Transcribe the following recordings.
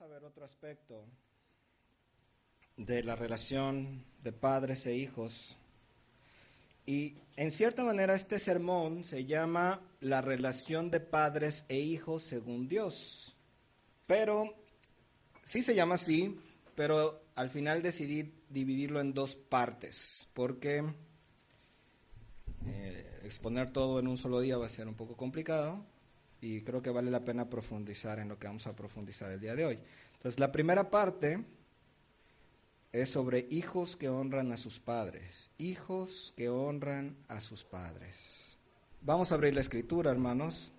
Vamos a ver otro aspecto de la relación de padres e hijos. Y en cierta manera este sermón se llama la relación de padres e hijos según Dios. Pero sí se llama así, pero al final decidí dividirlo en dos partes, porque exponer todo en un solo día va a ser un poco complicado y creo que vale la pena profundizar en lo que vamos a profundizar el día de hoy. Entonces, la primera parte es sobre hijos que honran a sus padres. Hijos que honran a sus padres. Vamos a abrir la escritura, hermanos.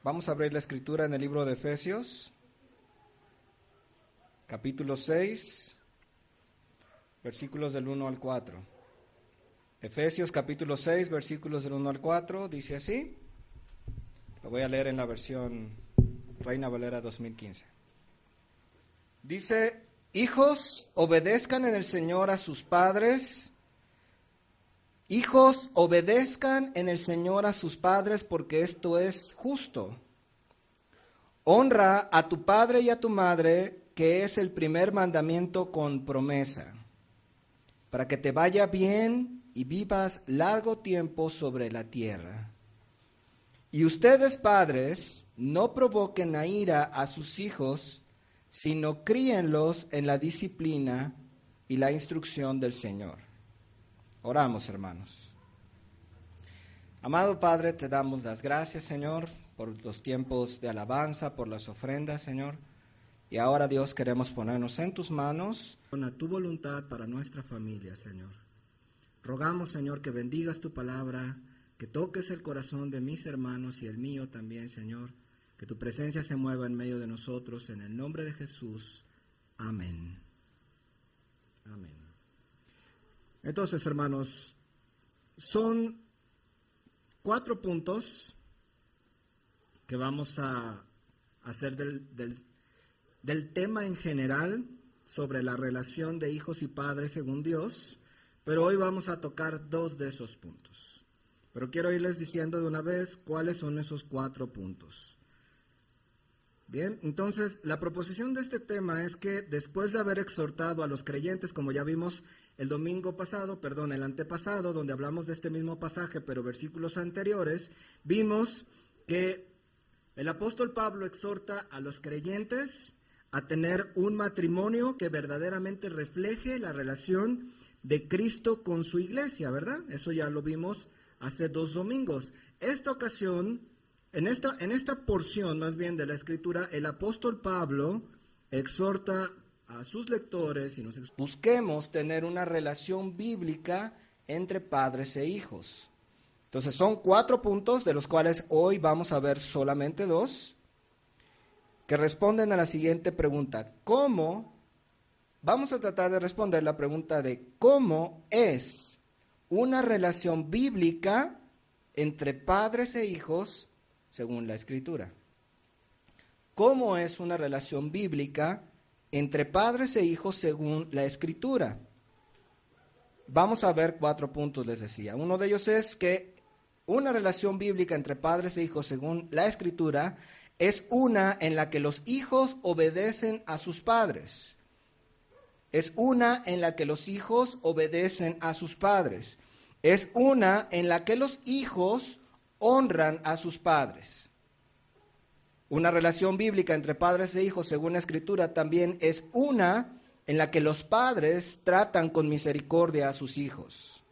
Vamos a abrir la escritura en el libro de Efesios, capítulo 6, versículos del 1 al 4. Efesios capítulo 6, versículos del 1 al 4, dice así. Lo voy a leer en la versión Reina Valera 2015. Dice: hijos, obedezcan en el Señor a sus padres. Hijos, obedezcan en el Señor a sus padres, porque esto es justo. Honra a tu padre y a tu madre, que es el primer mandamiento con promesa, para que te vaya bien y vivas largo tiempo sobre la tierra. Y ustedes, padres, no provoquen a ira a sus hijos, sino críenlos en la disciplina y la instrucción del Señor. Oramos, hermanos. Amado Padre, te damos las gracias, Señor, por los tiempos de alabanza, por las ofrendas, Señor. Y ahora, Dios, queremos ponernos en tus manos, con tu voluntad para nuestra familia, Señor. Rogamos, Señor, que bendigas tu palabra, que toques el corazón de mis hermanos y el mío también, Señor. Que tu presencia se mueva en medio de nosotros, en el nombre de Jesús. Amén. Amén. Entonces, hermanos, son 4 puntos que vamos a hacer del tema en general sobre la relación de hijos y padres según Dios, pero hoy vamos a tocar 2 de esos puntos. Pero quiero irles diciendo de una vez cuáles son esos 4 puntos. Bien, entonces la proposición de este tema es que después de haber exhortado a los creyentes, como ya vimos el antepasado, donde hablamos de este mismo pasaje, pero versículos anteriores, vimos que el apóstol Pablo exhorta a los creyentes a tener un matrimonio que verdaderamente refleje la relación de Cristo con su iglesia, ¿verdad? Eso ya lo vimos hace 2 domingos. Esta ocasión, en esta porción más bien de la Escritura, el apóstol Pablo exhorta a sus lectores y busquemos tener una relación bíblica entre padres e hijos. Entonces son 4 puntos, de los cuales hoy vamos a ver solamente 2, que responden a la siguiente pregunta. ¿Cómo? Vamos a tratar de responder la pregunta de cómo es una relación bíblica entre padres e hijos según la Escritura. ¿Cómo es una relación bíblica entre padres e hijos según la Escritura? Vamos a ver 4 puntos, les decía. Uno de ellos es que una relación bíblica entre padres e hijos según la Escritura es una en la que los hijos obedecen a sus padres. Es una en la que los hijos obedecen a sus padres. Es una en la que los hijos honran a sus padres. Una relación bíblica entre padres e hijos según la Escritura también es una en la que los padres tratan con misericordia a sus hijos.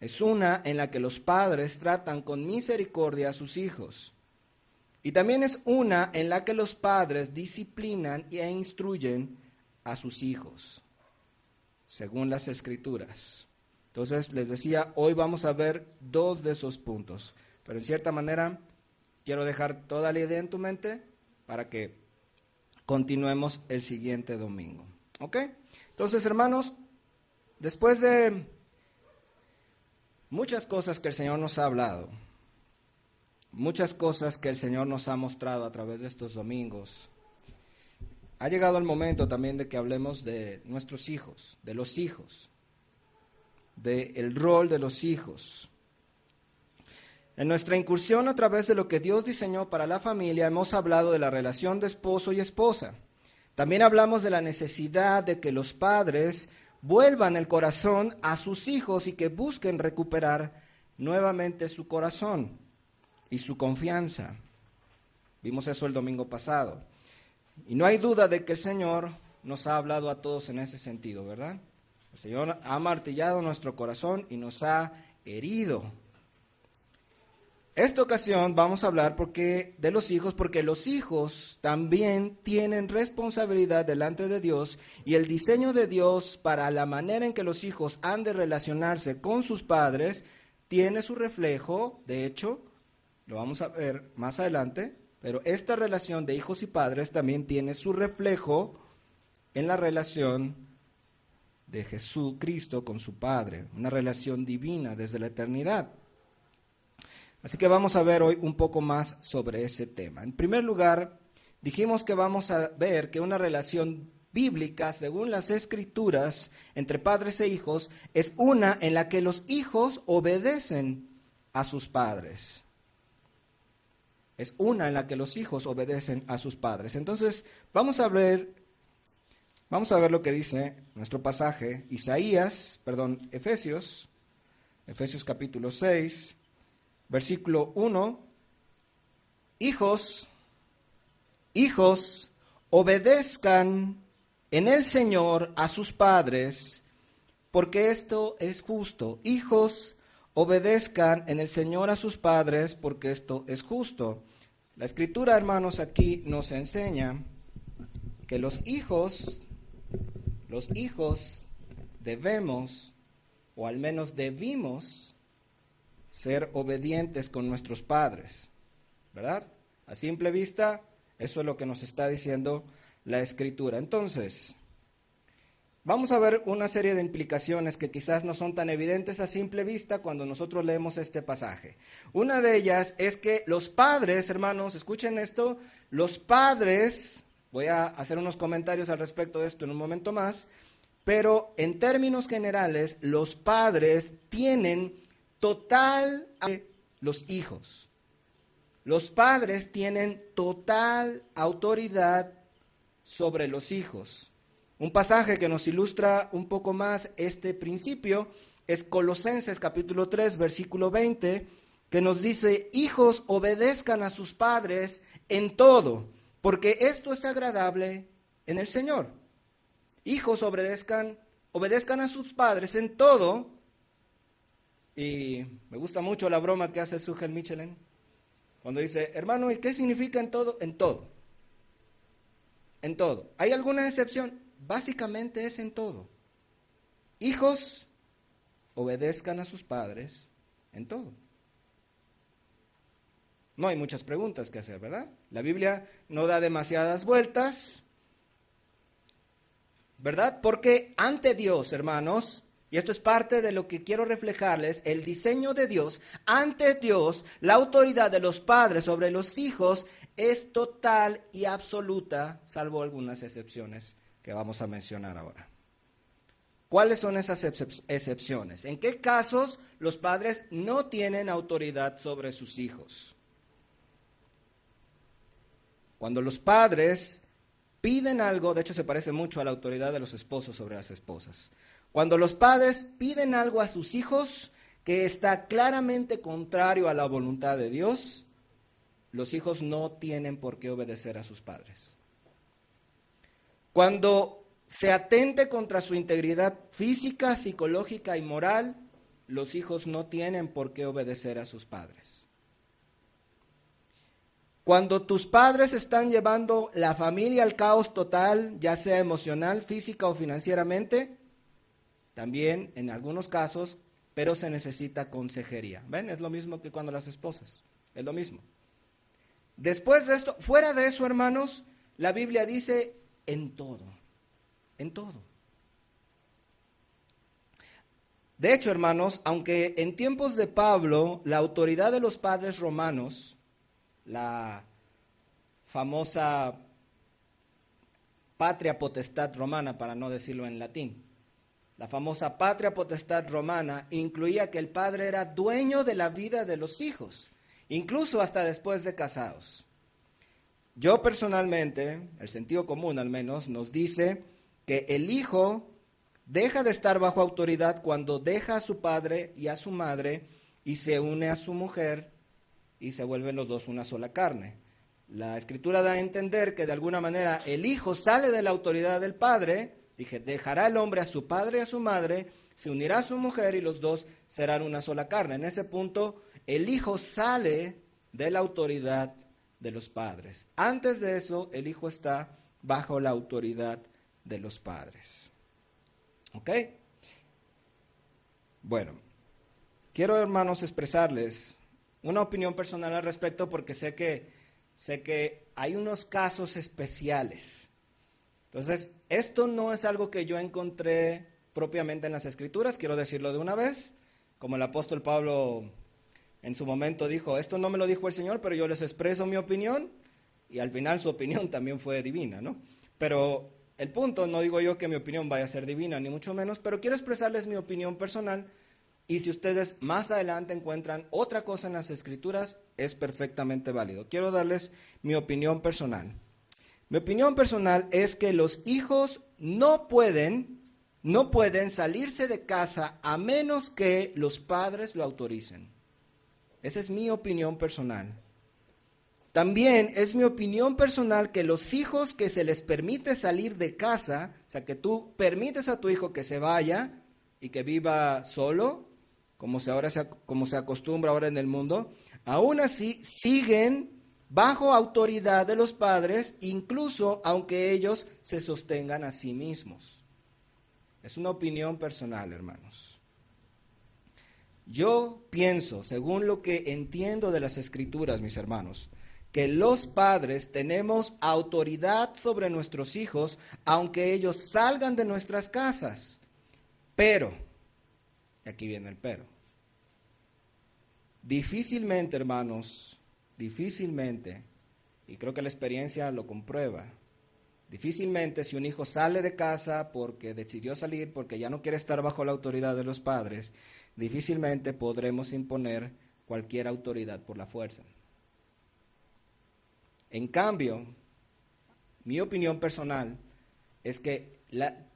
Es una en la que los padres tratan con misericordia a sus hijos. Y también es una en la que los padres disciplinan e instruyen a sus hijos, según las Escrituras. Entonces, les decía, hoy vamos a ver 2 de esos puntos, pero en cierta manera quiero dejar toda la idea en tu mente para que continuemos el siguiente domingo. ¿Ok? Entonces, hermanos, después de muchas cosas que el Señor nos ha hablado, muchas cosas que el Señor nos ha mostrado a través de estos domingos, ha llegado el momento también de que hablemos de nuestros hijos, de los hijos, del rol de los hijos. En nuestra incursión a través de lo que Dios diseñó para la familia, hemos hablado de la relación de esposo y esposa. También hablamos de la necesidad de que los padres vuelvan el corazón a sus hijos y que busquen recuperar nuevamente su corazón y su confianza. Vimos eso el domingo pasado. Y no hay duda de que el Señor nos ha hablado a todos en ese sentido, ¿verdad? El Señor ha martillado nuestro corazón y nos ha herido. Esta ocasión vamos a hablar de los hijos, porque los hijos también tienen responsabilidad delante de Dios, y el diseño de Dios para la manera en que los hijos han de relacionarse con sus padres tiene su reflejo. De hecho, lo vamos a ver más adelante, pero esta relación de hijos y padres también tiene su reflejo en la relación de Jesucristo con su Padre, una relación divina desde la eternidad. Así que vamos a ver hoy un poco más sobre ese tema. En primer lugar, dijimos que vamos a ver que una relación bíblica, según las Escrituras, entre padres e hijos, es una en la que los hijos obedecen a sus padres. Es una en la que los hijos obedecen a sus padres. Entonces, vamos a ver lo que dice nuestro pasaje, Efesios capítulo 6, versículo 1, hijos, obedezcan en el Señor a sus padres, porque esto es justo. Hijos, obedezcan en el Señor a sus padres, porque esto es justo. La Escritura, hermanos, aquí nos enseña que los hijos debemos, o al menos debimos, ser obedientes con nuestros padres, ¿verdad? A simple vista, eso es lo que nos está diciendo la Escritura. Entonces, vamos a ver una serie de implicaciones que quizás no son tan evidentes a simple vista cuando nosotros leemos este pasaje. Una de ellas es que los padres, hermanos, escuchen esto, los padres, voy a hacer unos comentarios al respecto de esto en un momento más, pero en términos generales, los padres tienen los hijos. Los padres tienen total autoridad sobre los hijos. Un pasaje que nos ilustra un poco más este principio es Colosenses capítulo 3, versículo 20, que nos dice: hijos, obedezcan a sus padres en todo, porque esto es agradable en el Señor. Hijos, obedezcan a sus padres en todo. Y me gusta mucho la broma que hace Sugel Michelin, cuando dice: hermano, ¿y qué significa en todo? En todo. En todo. ¿Hay alguna excepción? Básicamente es en todo. Hijos, obedezcan a sus padres en todo. No hay muchas preguntas que hacer, ¿verdad? La Biblia no da demasiadas vueltas, ¿verdad? Porque ante Dios, hermanos, y esto es parte de lo que quiero reflejarles, el diseño de Dios, ante Dios, la autoridad de los padres sobre los hijos es total y absoluta, salvo algunas excepciones que vamos a mencionar ahora. ¿Cuáles son esas excepciones? ¿En qué casos los padres no tienen autoridad sobre sus hijos? Cuando los padres piden algo, de hecho se parece mucho a la autoridad de los esposos sobre las esposas. Cuando los padres piden algo a sus hijos que está claramente contrario a la voluntad de Dios, los hijos no tienen por qué obedecer a sus padres. Cuando se atente contra su integridad física, psicológica y moral, los hijos no tienen por qué obedecer a sus padres. Cuando tus padres están llevando la familia al caos total, ya sea emocional, física o financieramente, también en algunos casos, pero se necesita consejería. ¿Ven? Es lo mismo que cuando las esposas, es lo mismo. Después de esto, fuera de eso, hermanos, la Biblia dice en todo, en todo. De hecho, hermanos, aunque en tiempos de Pablo la autoridad de los padres romanos, la famosa patria potestad romana, para no decirlo en latín, La famosa patria potestad romana incluía que el padre era dueño de la vida de los hijos, incluso hasta después de casados. Yo personalmente, el sentido común al menos, nos dice que el hijo deja de estar bajo autoridad cuando deja a su padre y a su madre y se une a su mujer y se vuelven los dos una sola carne. La Escritura da a entender que de alguna manera el hijo sale de la autoridad del padre, dejará el hombre a su padre y a su madre, se unirá a su mujer y los dos serán una sola carne. En ese punto, el hijo sale de la autoridad de los padres. Antes de eso, el hijo está bajo la autoridad de los padres. ¿Ok? Bueno, quiero, hermanos, expresarles una opinión personal al respecto porque sé que hay unos casos especiales. Entonces, esto no es algo que yo encontré propiamente en las Escrituras, quiero decirlo de una vez, como el apóstol Pablo en su momento dijo, esto no me lo dijo el Señor, pero yo les expreso mi opinión, y al final su opinión también fue divina, ¿no? Pero el punto, no digo yo que mi opinión vaya a ser divina, ni mucho menos, pero quiero expresarles mi opinión personal, y si ustedes más adelante encuentran otra cosa en las Escrituras, es perfectamente válido. Quiero darles mi opinión personal. Mi opinión personal es que los hijos no pueden salirse de casa a menos que los padres lo autoricen. Esa es mi opinión personal. También es mi opinión personal que los hijos que se les permite salir de casa, o sea, que tú permites a tu hijo que se vaya y que viva solo, como se acostumbra ahora en el mundo, aún así siguen bajo autoridad de los padres, incluso aunque ellos se sostengan a sí mismos. Es una opinión personal, hermanos. Yo pienso, según lo que entiendo de las Escrituras, mis hermanos, que los padres tenemos autoridad sobre nuestros hijos, aunque ellos salgan de nuestras casas. Pero, aquí viene el pero, difícilmente, hermanos, difícilmente, y creo que la experiencia lo comprueba, difícilmente si un hijo sale de casa porque decidió salir, porque ya no quiere estar bajo la autoridad de los padres, difícilmente podremos imponer cualquier autoridad por la fuerza. En cambio, mi opinión personal es que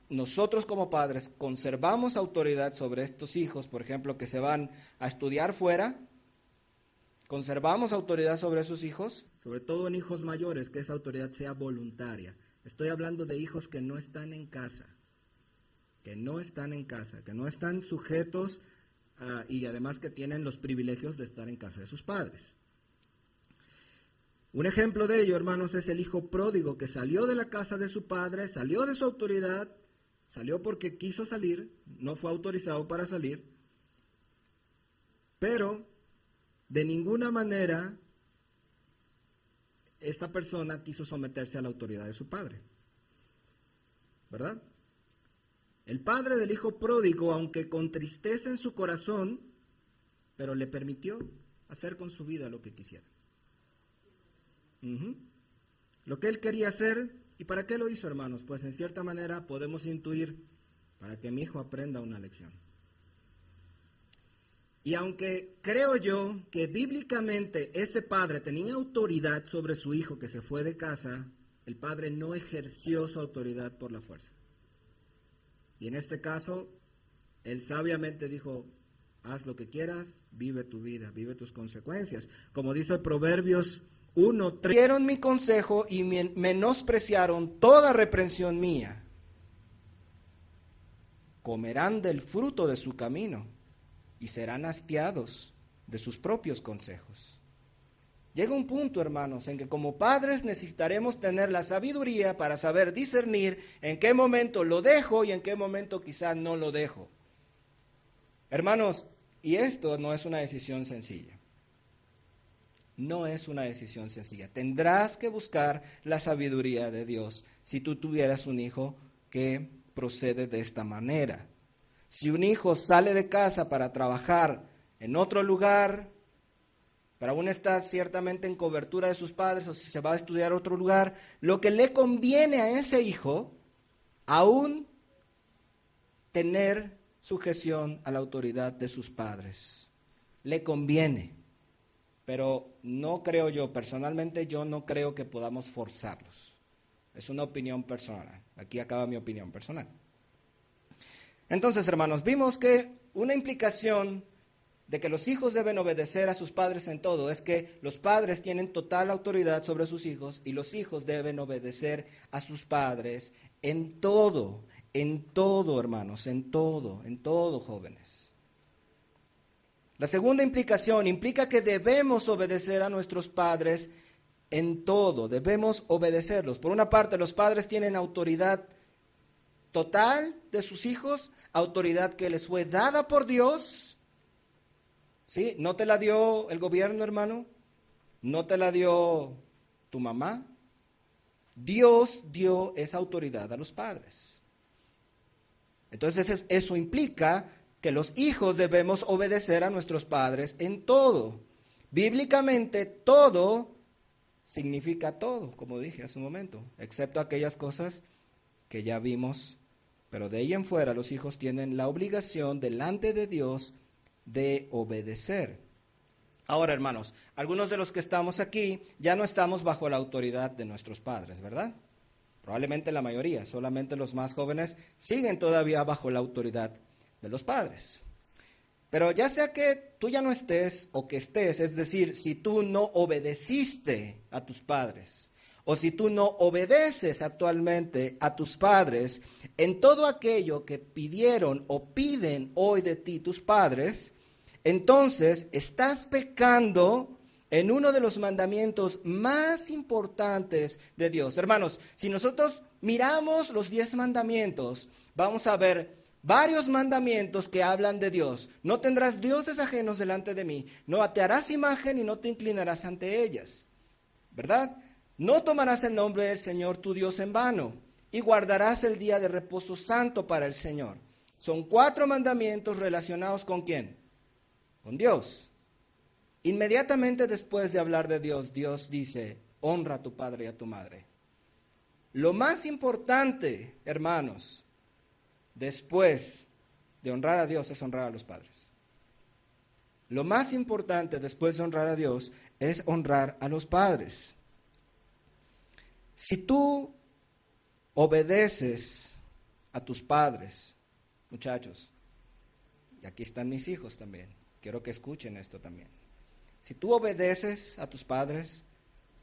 nosotros como padres conservamos autoridad sobre estos hijos, por ejemplo, que se van a estudiar fuera, conservamos autoridad sobre esos hijos, sobre todo en hijos mayores, que esa autoridad sea voluntaria. Estoy hablando de hijos que no están en casa, que no están sujetos y además que tienen los privilegios de estar en casa de sus padres. Un ejemplo de ello, hermanos, es el hijo pródigo que salió de la casa de su padre, salió de su autoridad, salió porque quiso salir, no fue autorizado para salir, pero de ninguna manera esta persona quiso someterse a la autoridad de su padre, ¿verdad? El padre del hijo pródigo, aunque con tristeza en su corazón, pero le permitió hacer con su vida lo que quisiera. Lo que él quería hacer. ¿Y para qué lo hizo, hermanos? Pues en cierta manera podemos intuir, para que mi hijo aprenda una lección. Y aunque creo yo que bíblicamente ese padre tenía autoridad sobre su hijo que se fue de casa, el padre no ejerció su autoridad por la fuerza. Y en este caso, él sabiamente dijo, haz lo que quieras, vive tu vida, vive tus consecuencias. Como dice Proverbios 1:3, dieron mi consejo y menospreciaron toda reprensión mía. Comerán del fruto de su camino y serán hastiados de sus propios consejos. Llega un punto, hermanos, en que como padres necesitaremos tener la sabiduría para saber discernir en qué momento lo dejo y en qué momento quizás no lo dejo. Hermanos, y esto no es una decisión sencilla. No es una decisión sencilla. Tendrás que buscar la sabiduría de Dios si tú tuvieras un hijo que procede de esta manera. Si un hijo sale de casa para trabajar en otro lugar, pero aún está ciertamente en cobertura de sus padres, o si se va a estudiar a otro lugar, lo que le conviene a ese hijo, aún tener sujeción a la autoridad de sus padres. Le conviene, pero no creo yo, personalmente yo no creo que podamos forzarlos. Es una opinión personal. Aquí acaba mi opinión personal. Entonces, hermanos, vimos que una implicación de que los hijos deben obedecer a sus padres en todo es que los padres tienen total autoridad sobre sus hijos y los hijos deben obedecer a sus padres en todo, hermanos, en todo, jóvenes. La segunda implicación implica que debemos obedecer a nuestros padres en todo, debemos obedecerlos. Por una parte, los padres tienen autoridad total de sus hijos, autoridad que les fue dada por Dios. ¿Sí? ¿No te la dio el gobierno, hermano? ¿No te la dio tu mamá? Dios dio esa autoridad a los padres. Entonces eso implica que los hijos debemos obedecer a nuestros padres en todo. Bíblicamente todo significa todo, como dije hace un momento, excepto aquellas cosas que ya vimos, pero de ahí en fuera los hijos tienen la obligación delante de Dios de obedecer. Ahora, hermanos, algunos de los que estamos aquí ya no estamos bajo la autoridad de nuestros padres, ¿verdad? Probablemente la mayoría, solamente los más jóvenes siguen todavía bajo la autoridad de los padres. Pero ya sea que tú ya no estés o que estés, es decir, si tú no obedeciste a tus padres o si tú no obedeces actualmente a tus padres en todo aquello que pidieron o piden hoy de ti tus padres, entonces estás pecando en uno de los mandamientos más importantes de Dios. Hermanos, si nosotros miramos los 10 mandamientos, vamos a ver varios mandamientos que hablan de Dios. No tendrás dioses ajenos delante de mí, no te harás imagen y no te inclinarás ante ellas, ¿verdad? No tomarás el nombre del Señor tu Dios en vano y guardarás el día de reposo santo para el Señor. Son 4 mandamientos relacionados ¿con quién? Con Dios. Inmediatamente después de hablar de Dios, Dios dice, honra a tu padre y a tu madre. Lo más importante, hermanos, después de honrar a Dios es honrar a los padres. Lo más importante después de honrar a Dios es honrar a los padres. Si tú obedeces a tus padres, muchachos, y aquí están mis hijos también, quiero que escuchen esto también. Si tú obedeces a tus padres,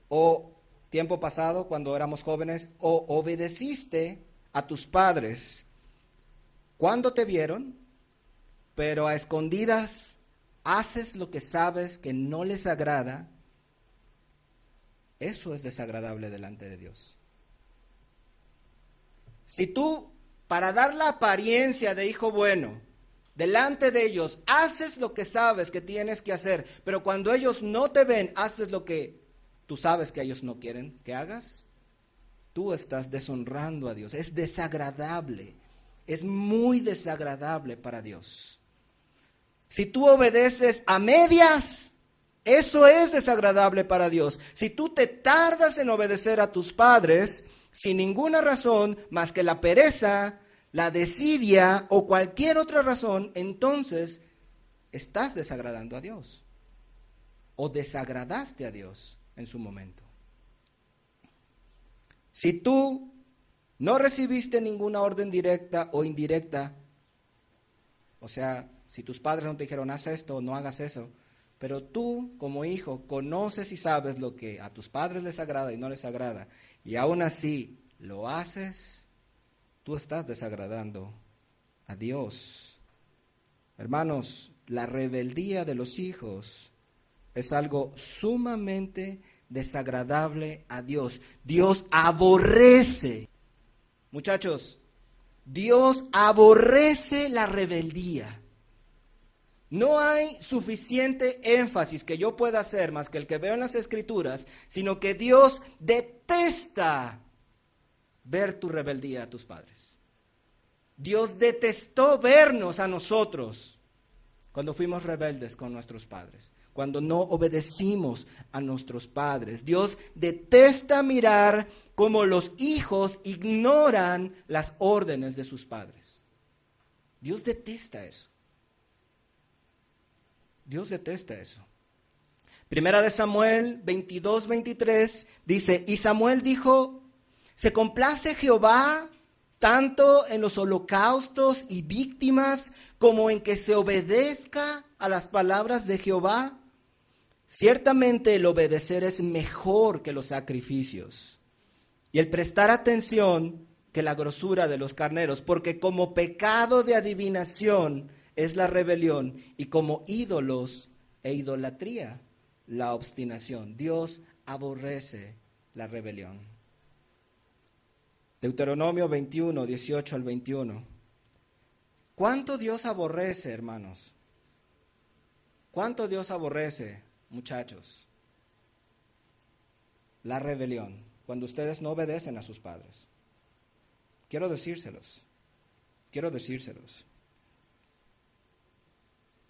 o tiempo pasado cuando éramos jóvenes, o obedeciste a tus padres cuando te vieron, pero a escondidas haces lo que sabes que no les agrada, eso es desagradable delante de Dios. Si tú, para dar la apariencia de hijo bueno, delante de ellos, haces lo que sabes que tienes que hacer, pero cuando ellos no te ven, haces lo que tú sabes que ellos no quieren que hagas, tú estás deshonrando a Dios. Es desagradable, es muy desagradable para Dios. Si tú obedeces a medias, eso es desagradable para Dios. Si tú te tardas en obedecer a tus padres, sin ninguna razón más que la pereza, la desidia o cualquier otra razón, entonces estás desagradando a Dios o desagradaste a Dios en su momento. Si tú no recibiste ninguna orden directa o indirecta, o sea, si tus padres no te dijeron haz esto o no hagas eso, pero tú como hijo conoces y sabes lo que a tus padres les agrada y no les agrada, y aún así lo haces, tú estás desagradando a Dios. Hermanos, la rebeldía de los hijos es algo sumamente desagradable a Dios. Dios aborrece, muchachos, Dios aborrece la rebeldía. No hay suficiente énfasis que yo pueda hacer más que el que veo en las Escrituras, sino que Dios detesta ver tu rebeldía a tus padres. Dios detestó vernos a nosotros cuando fuimos rebeldes con nuestros padres, cuando no obedecimos a nuestros padres. Dios detesta mirar cómo los hijos ignoran las órdenes de sus padres. Dios detesta eso. Dios detesta eso. Primera de Samuel 22:23 dice, y Samuel dijo, ¿se complace Jehová tanto en los holocaustos y víctimas como en que se obedezca a las palabras de Jehová? Ciertamente el obedecer es mejor que los sacrificios, y el prestar atención que la grosura de los carneros, porque como pecado de adivinación es la rebelión, y como ídolos e idolatría la obstinación. Dios aborrece la rebelión. Deuteronomio 21, 18 al 21. ¿Cuánto Dios aborrece, hermanos? ¿Cuánto Dios aborrece, muchachos? La rebelión, cuando ustedes no obedecen a sus padres. Quiero decírselos.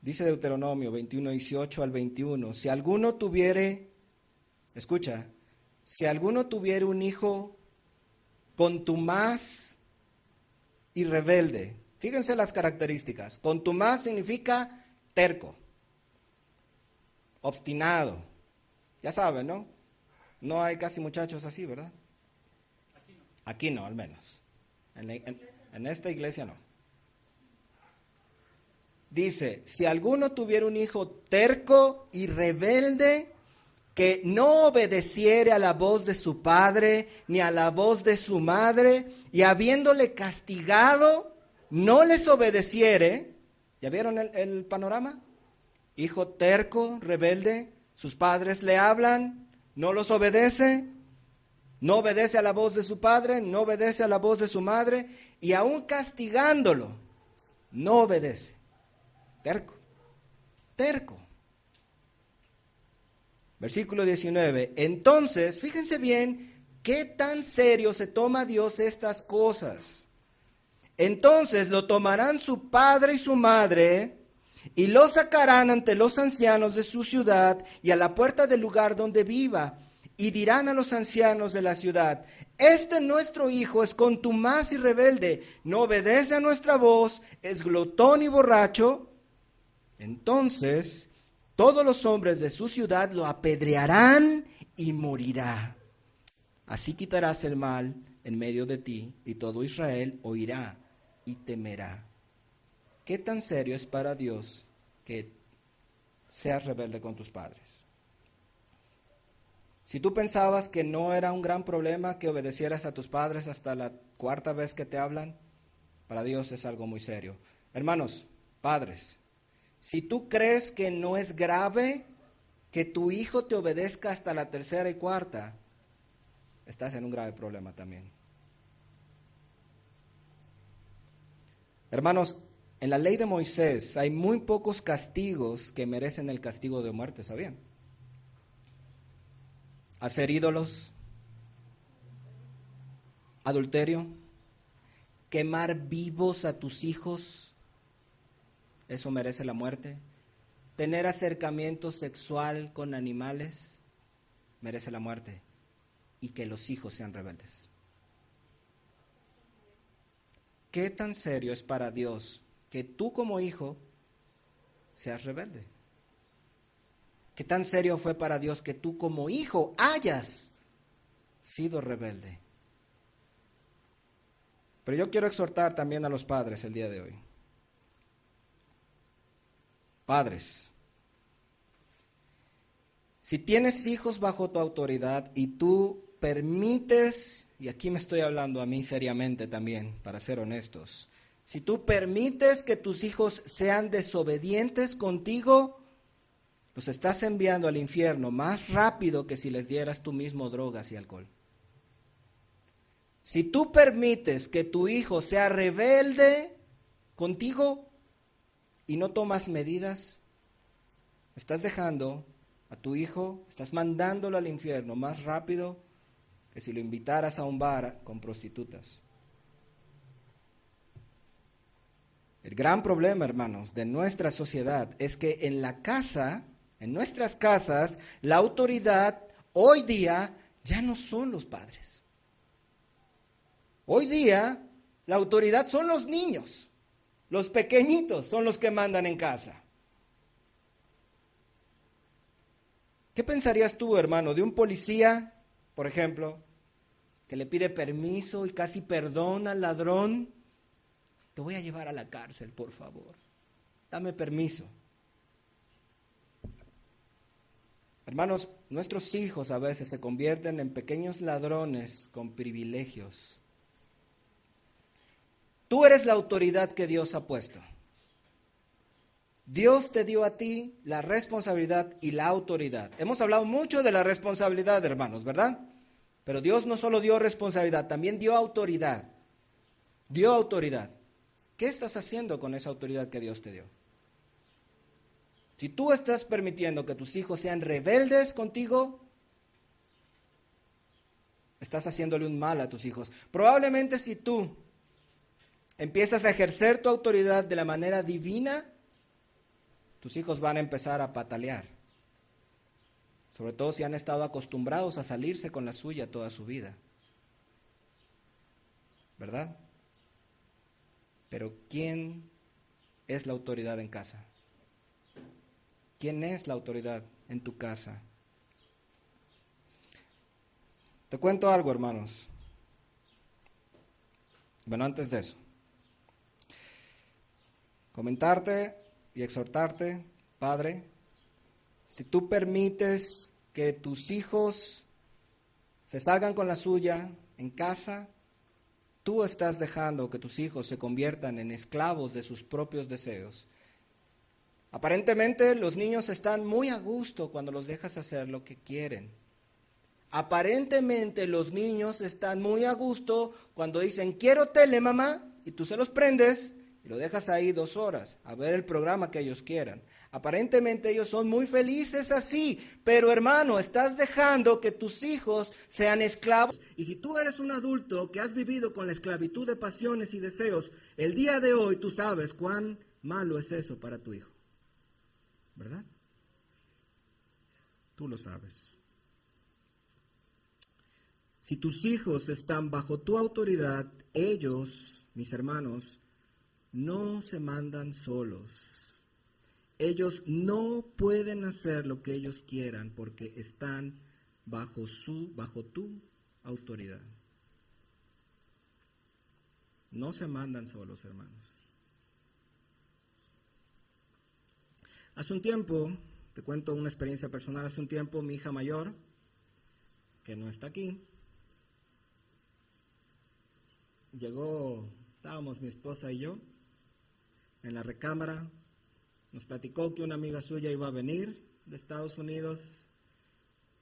Dice Deuteronomio 21, 18 al 21, si alguno tuviere un hijo contumaz y rebelde, fíjense las características. Contumaz significa terco, obstinado. Ya saben, ¿no? No hay casi muchachos así, ¿verdad? Aquí no, al menos. En esta iglesia no. Dice, si alguno tuviera un hijo terco y rebelde, que no obedeciere a la voz de su padre, ni a la voz de su madre, y habiéndole castigado, no les obedeciere. ¿Ya vieron el panorama? Hijo terco, rebelde, sus padres le hablan, no los obedece, no obedece a la voz de su padre, no obedece a la voz de su madre, y aún castigándolo, no obedece. Terco. Versículo 19. Entonces, fíjense bien, qué tan serio se toma Dios estas cosas. Entonces lo tomarán su padre y su madre, y lo sacarán ante los ancianos de su ciudad y a la puerta del lugar donde viva, y dirán a los ancianos de la ciudad, este nuestro hijo es contumaz y rebelde, no obedece a nuestra voz, es glotón y borracho. Entonces todos los hombres de su ciudad lo apedrearán y morirá. Así quitarás el mal en medio de ti, y todo Israel oirá y temerá. ¿Qué tan serio es para Dios que seas rebelde con tus padres? Si tú pensabas que no era un gran problema que obedecieras a tus padres hasta la cuarta vez que te hablan, para Dios es algo muy serio. Hermanos, padres, si tú crees que no es grave que tu hijo te obedezca hasta la tercera y cuarta, estás en un grave problema también. Hermanos, en la ley de Moisés hay muy pocos castigos que merecen el castigo de muerte, ¿sabían? Hacer ídolos, adulterio, quemar vivos a tus hijos, eso merece la muerte. Tener acercamiento sexual con animales merece la muerte. Y que los hijos sean rebeldes. ¿Qué tan serio es para Dios que tú como hijo seas rebelde? ¿Qué tan serio fue para Dios que tú como hijo hayas sido rebelde? Pero yo quiero exhortar también a los padres el día de hoy. Padres, si tienes hijos bajo tu autoridad y tú permites, y aquí me estoy hablando a mí seriamente también, para ser honestos, si tú permites que tus hijos sean desobedientes contigo, los estás enviando al infierno más rápido que si les dieras tú mismo drogas y alcohol. Si tú permites que tu hijo sea rebelde contigo y no tomas medidas, estás dejando a tu hijo, estás mandándolo al infierno más rápido que si lo invitaras a un bar con prostitutas. El gran problema, hermanos, de nuestra sociedad es que en la casa, en nuestras casas, la autoridad hoy día ya no son los padres. Hoy día la autoridad son los niños. Los pequeñitos son los que mandan en casa. ¿Qué pensarías tú, hermano, de un policía, por ejemplo, que le pide permiso y casi perdona al ladrón? Te voy a llevar a la cárcel, por favor. Dame permiso. Hermanos, nuestros hijos a veces se convierten en pequeños ladrones con privilegios. Tú eres la autoridad que Dios ha puesto. Dios te dio a ti la responsabilidad y la autoridad. Hemos hablado mucho de la responsabilidad, hermanos, ¿verdad? Pero Dios no solo dio responsabilidad, también dio autoridad. Dio autoridad. ¿Qué estás haciendo con esa autoridad que Dios te dio? Si tú estás permitiendo que tus hijos sean rebeldes contigo, estás haciéndole un mal a tus hijos. Probablemente si tú empiezas a ejercer tu autoridad de la manera divina, tus hijos van a empezar a patalear. Sobre todo si han estado acostumbrados a salirse con la suya toda su vida. ¿Verdad? Pero ¿quién es la autoridad en casa? ¿Quién es la autoridad en tu casa? Te cuento algo, hermanos. Bueno, antes de eso, comentarte y exhortarte, padre, si tú permites que tus hijos se salgan con la suya en casa, tú estás dejando que tus hijos se conviertan en esclavos de sus propios deseos. Aparentemente los niños están muy a gusto cuando los dejas hacer lo que quieren. Aparentemente los niños están muy a gusto cuando dicen, quiero tele, mamá, y tú se los prendes y lo dejas ahí 2 horas a ver el programa que ellos quieran. Aparentemente ellos son muy felices así, pero hermano, estás dejando que tus hijos sean esclavos. Y si tú eres un adulto que has vivido con la esclavitud de pasiones y deseos, el día de hoy tú sabes cuán malo es eso para tu hijo. ¿Verdad? Tú lo sabes. Si tus hijos están bajo tu autoridad, ellos, mis hermanos, no se mandan solos. Ellos no pueden hacer lo que ellos quieran porque están bajo tu autoridad. No se mandan solos, hermanos. Hace un tiempo, te cuento una experiencia personal, hace un tiempo mi hija mayor, que no está aquí, llegó, estábamos mi esposa y yo, en la recámara, nos platicó que una amiga suya iba a venir de Estados Unidos,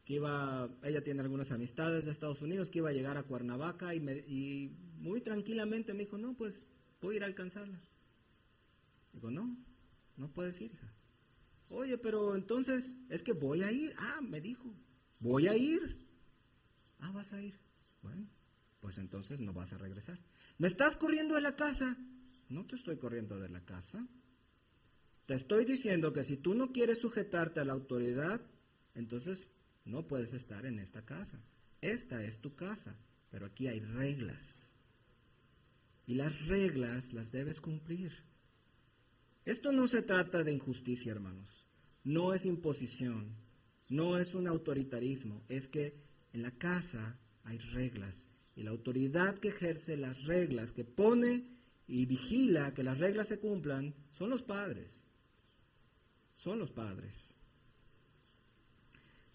ella tiene algunas amistades de Estados Unidos, que iba a llegar a Cuernavaca y muy tranquilamente me dijo, no, pues voy a ir a alcanzarla. Digo, no puedes ir, hija. Oye, pero entonces, es que voy a ir. Me dijo, voy a ir. Vas a ir. Bueno, pues entonces no vas a regresar. ¿Me estás corriendo de la casa? No te estoy corriendo de la casa. Te estoy diciendo que si tú no quieres sujetarte a la autoridad, entonces no puedes estar en esta casa. Esta es tu casa, pero aquí hay reglas. Y las reglas las debes cumplir. Esto no se trata de injusticia, hermanos. No es imposición. No es un autoritarismo. Es que en la casa hay reglas. Y la autoridad que ejerce las reglas, que pone y vigila que las reglas se cumplan, son los padres. Son los padres.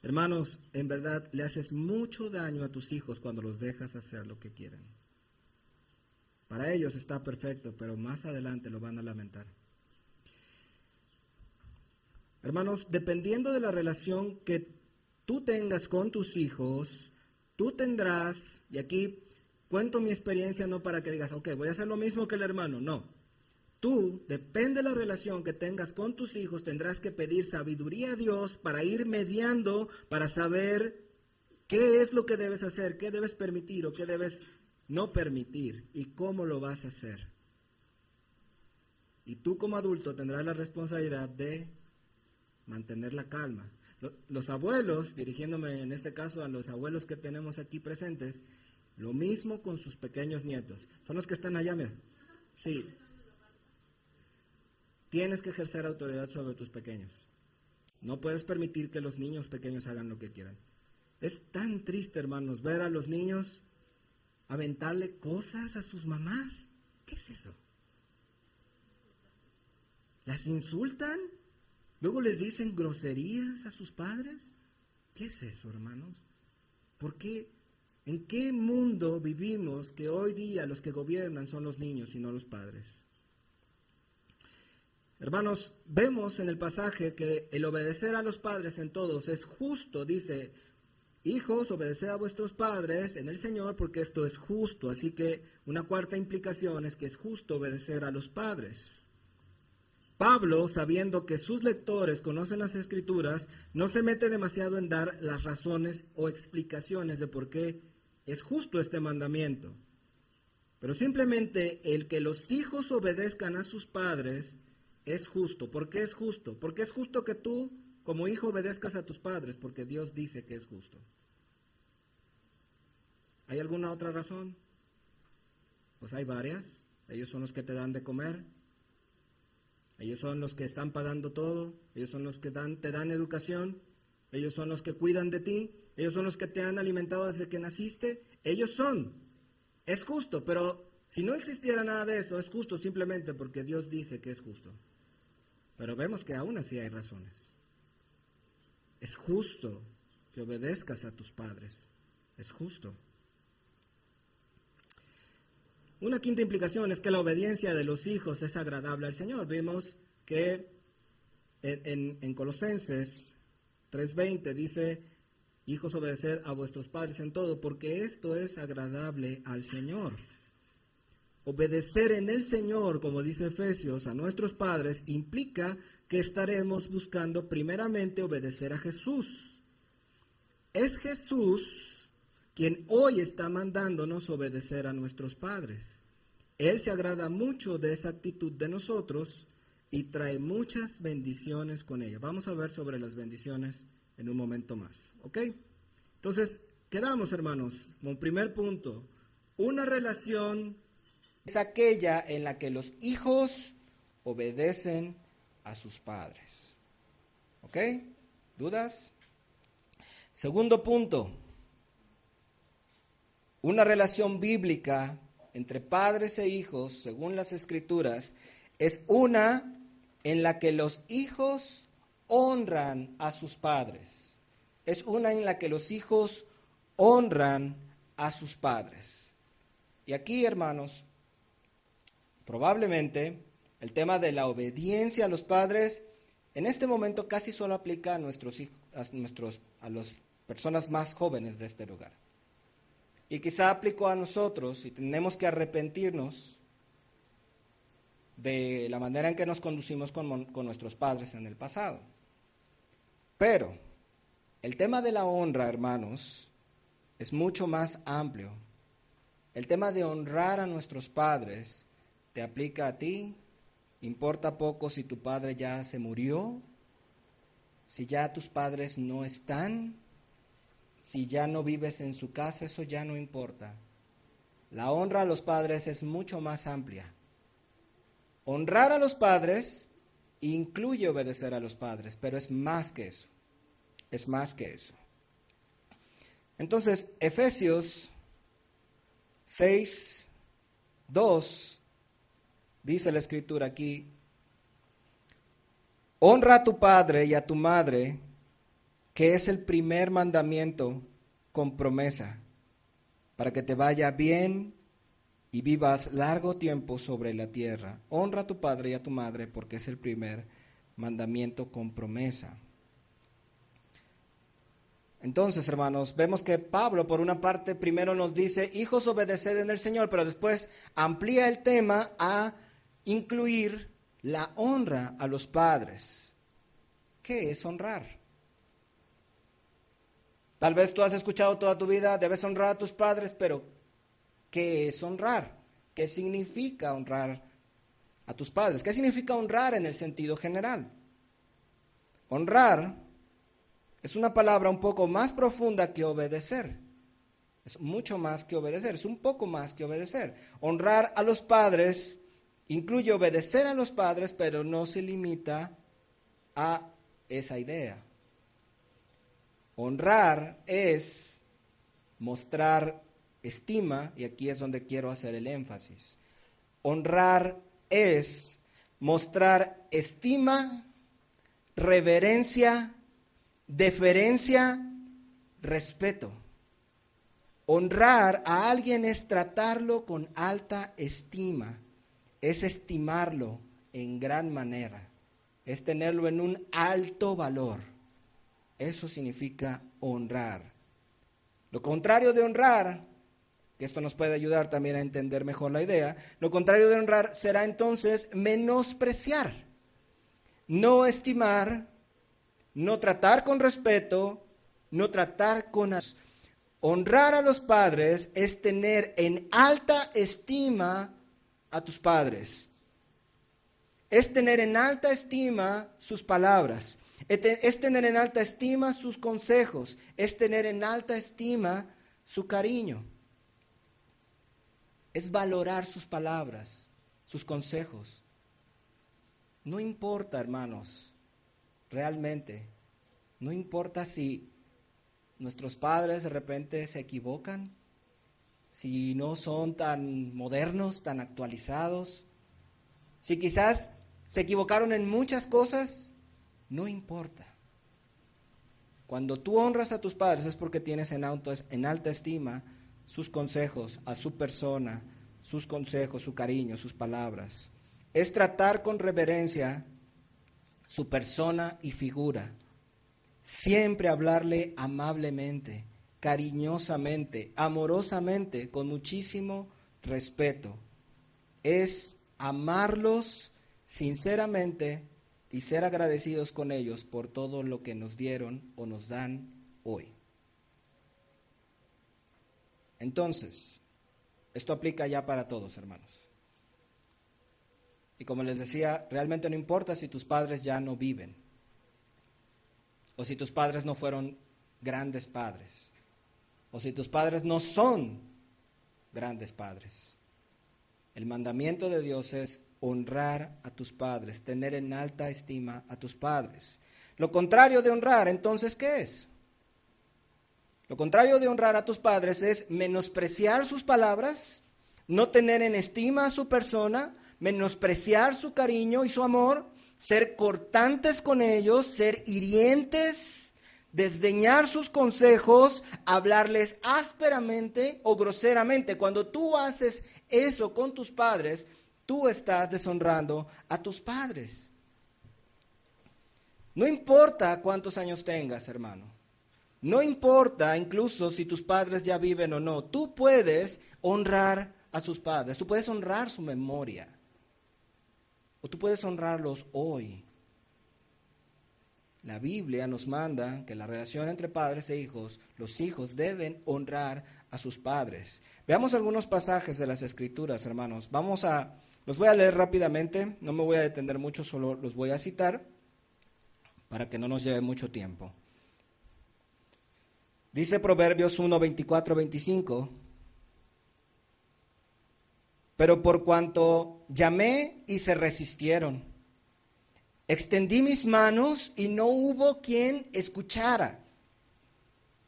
Hermanos, en verdad le haces mucho daño a tus hijos cuando los dejas hacer lo que quieren. Para ellos está perfecto, pero más adelante lo van a lamentar. Hermanos, dependiendo de la relación que tú tengas con tus hijos, tú tendrás, y aquí cuento mi experiencia no para que digas, ok, voy a hacer lo mismo que el hermano, no. Tú, depende de la relación que tengas con tus hijos, tendrás que pedir sabiduría a Dios para ir mediando, para saber qué es lo que debes hacer, qué debes permitir o qué debes no permitir y cómo lo vas a hacer. Y tú como adulto tendrás la responsabilidad de mantener la calma. Los abuelos, dirigiéndome en este caso a los abuelos que tenemos aquí presentes, lo mismo con sus pequeños nietos. Son los que están allá, mira. Sí. tienes que ejercer autoridad sobre tus pequeños. No puedes permitir que los niños pequeños hagan lo que quieran. Es tan triste, hermanos, ver a los niños aventarle cosas a sus mamás. ¿Qué es eso? ¿Las insultan? ¿Luego les dicen groserías a sus padres? ¿Qué es eso, hermanos? ¿Por qué? ¿En qué mundo vivimos que hoy día los que gobiernan son los niños y no los padres? Hermanos, vemos en el pasaje que el obedecer a los padres en todos es justo. Dice, hijos, obedeced a vuestros padres en el Señor porque esto es justo. Así que una cuarta implicación es que es justo obedecer a los padres. Pablo, sabiendo que sus lectores conocen las Escrituras, no se mete demasiado en dar las razones o explicaciones de por qué es justo este mandamiento. Pero simplemente el que los hijos obedezcan a sus padres es justo. ¿Por qué es justo? Porque es justo que tú, como hijo, obedezcas a tus padres, porque Dios dice que es justo. ¿Hay alguna otra razón? Pues hay varias. Ellos son los que te dan de comer. Ellos son los que están pagando todo. Ellos son los que te dan educación. Ellos son los que cuidan de ti. Ellos son los que te han alimentado desde que naciste. Ellos son. Es justo, pero si no existiera nada de eso, es justo simplemente porque Dios dice que es justo. Pero vemos que aún así hay razones. Es justo que obedezcas a tus padres. Es justo. Una quinta implicación es que la obediencia de los hijos es agradable al Señor. Vimos que en Colosenses 3:20 dice, hijos, obedeced a vuestros padres en todo, porque esto es agradable al Señor. Obedecer en el Señor, como dice Efesios, a nuestros padres, implica que estaremos buscando primeramente obedecer a Jesús. Es Jesús quien hoy está mandándonos obedecer a nuestros padres. Él se agrada mucho de esa actitud de nosotros y trae muchas bendiciones con ella. Vamos a ver sobre las bendiciones en un momento más, ¿ok? Entonces, quedamos, hermanos, como primer punto, una relación es aquella en la que los hijos obedecen a sus padres. ¿Ok? ¿Dudas? Segundo punto, una relación bíblica entre padres e hijos, según las Escrituras, es una en la que los hijos honran a sus padres. Es una en la que los hijos honran a sus padres. Y aquí, hermanos, probablemente el tema de la obediencia a los padres en este momento casi solo aplica a nuestros hijos, a las personas más jóvenes de este lugar. Y quizá aplicó a nosotros y tenemos que arrepentirnos de la manera en que nos conducimos con nuestros padres en el pasado. Pero el tema de la honra, hermanos, es mucho más amplio. El tema de honrar a nuestros padres te aplica a ti. Importa poco si tu padre ya se murió, si ya tus padres no están, si ya no vives en su casa, eso ya no importa. La honra a los padres es mucho más amplia. Honrar a los padres incluye obedecer a los padres, pero es más que eso. Es más que eso. Entonces, Efesios 6:2 dice la Escritura aquí, honra a tu padre y a tu madre, que es el primer mandamiento con promesa, para que te vaya bien y vivas largo tiempo sobre la tierra. Honra a tu padre y a tu madre, porque es el primer mandamiento con promesa. Entonces, hermanos, vemos que Pablo, por una parte, primero nos dice, hijos, obedeced en el Señor, pero después amplía el tema a incluir la honra a los padres. ¿Qué es honrar? Tal vez tú has escuchado toda tu vida, debes honrar a tus padres, pero ¿qué es honrar? ¿Qué significa honrar a tus padres? ¿Qué significa honrar en el sentido general? Honrar es una palabra un poco más profunda que obedecer. Es mucho más que obedecer, es un poco más que obedecer. Honrar a los padres incluye obedecer a los padres, pero no se limita a esa idea. Honrar es mostrar estima, y aquí es donde quiero hacer el énfasis. Honrar es mostrar estima, reverencia, deferencia, respeto. Honrar a alguien es tratarlo con alta estima, es estimarlo en gran manera, es tenerlo en un alto valor. Eso significa honrar. Lo contrario de honrar, que esto nos puede ayudar también a entender mejor la idea, lo contrario de honrar será entonces menospreciar, no estimar, no tratar con respeto, no tratar con... Honrar a los padres es tener en alta estima a tus padres. Es tener en alta estima sus palabras. Es tener en alta estima sus consejos. Es tener en alta estima su cariño. Es valorar sus palabras, sus consejos. No importa, hermanos, realmente, no importa si nuestros padres de repente se equivocan, si no son tan modernos, tan actualizados, si quizás se equivocaron en muchas cosas, no importa. Cuando tú honras a tus padres es porque tienes en alta estima sus consejos, a su persona, sus consejos, su cariño, sus palabras. Es tratar con reverencia su persona y figura. Siempre hablarle amablemente, cariñosamente, amorosamente, con muchísimo respeto. Es amarlos sinceramente y ser agradecidos con ellos por todo lo que nos dieron o nos dan hoy. Entonces, esto aplica ya para todos, hermanos. Y como les decía, realmente no importa si tus padres ya no viven, o si tus padres no fueron grandes padres, o si tus padres no son grandes padres. El mandamiento de Dios es honrar a tus padres, tener en alta estima a tus padres. Lo contrario de honrar, entonces, ¿qué es? Lo contrario de honrar a tus padres es menospreciar sus palabras, no tener en estima a su persona, menospreciar su cariño y su amor, ser cortantes con ellos, ser hirientes, desdeñar sus consejos, hablarles ásperamente o groseramente. Cuando tú haces eso con tus padres, tú estás deshonrando a tus padres. No importa cuántos años tengas, hermano. No importa incluso si tus padres ya viven o no. Tú puedes honrar a sus padres. Tú puedes honrar su memoria. O tú puedes honrarlos hoy. La Biblia nos manda que la relación entre padres e hijos, los hijos deben honrar a sus padres. Veamos algunos pasajes de las Escrituras, hermanos. Los voy a leer rápidamente, no me voy a detener mucho, solo los voy a citar para que no nos lleve mucho tiempo. Dice Proverbios 1, 24, 25. Pero por cuanto llamé y se resistieron, extendí mis manos y no hubo quien escuchara.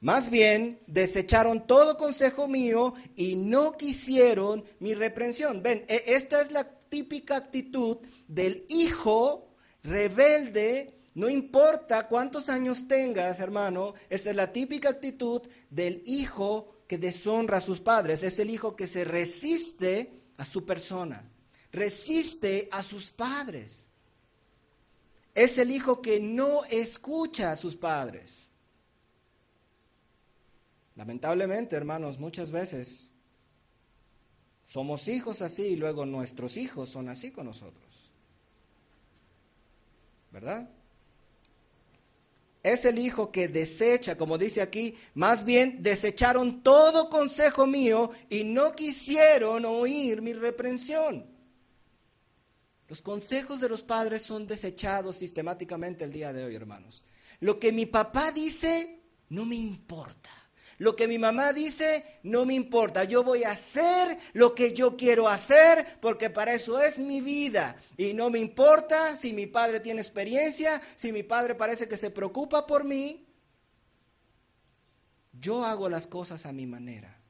Más bien, desecharon todo consejo mío y no quisieron mi reprensión. Ven, esta es la típica actitud del hijo rebelde. No importa cuántos años tengas, hermano, esta es la típica actitud del hijo que deshonra a sus padres. Es el hijo que se resiste a su persona, resiste a sus padres. Es el hijo que no escucha a sus padres. Lamentablemente, hermanos, muchas veces somos hijos así y luego nuestros hijos son así con nosotros. ¿Verdad? Es el hijo que desecha, como dice aquí, más bien desecharon todo consejo mío y no quisieron oír mi reprensión. Los consejos de los padres son desechados sistemáticamente el día de hoy, hermanos. Lo que mi papá dice no me importa. Lo que mi mamá dice no me importa. Yo voy a hacer lo que yo quiero hacer porque para eso es mi vida. Y no me importa si mi padre tiene experiencia, si mi padre parece que se preocupa por mí. Yo hago las cosas a mi manera.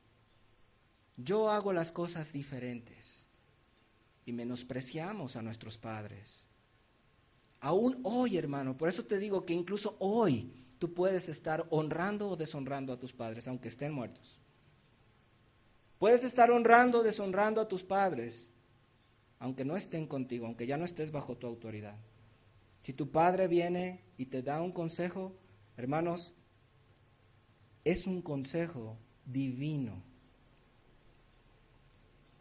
Yo hago las cosas diferentes. Y menospreciamos a nuestros padres. Aún hoy, hermano, por eso te digo que incluso hoy tú puedes estar honrando o deshonrando a tus padres, aunque estén muertos. Puedes estar honrando o deshonrando a tus padres, aunque no estén contigo, aunque ya no estés bajo tu autoridad. Si tu padre viene y te da un consejo, hermanos, es un consejo divino.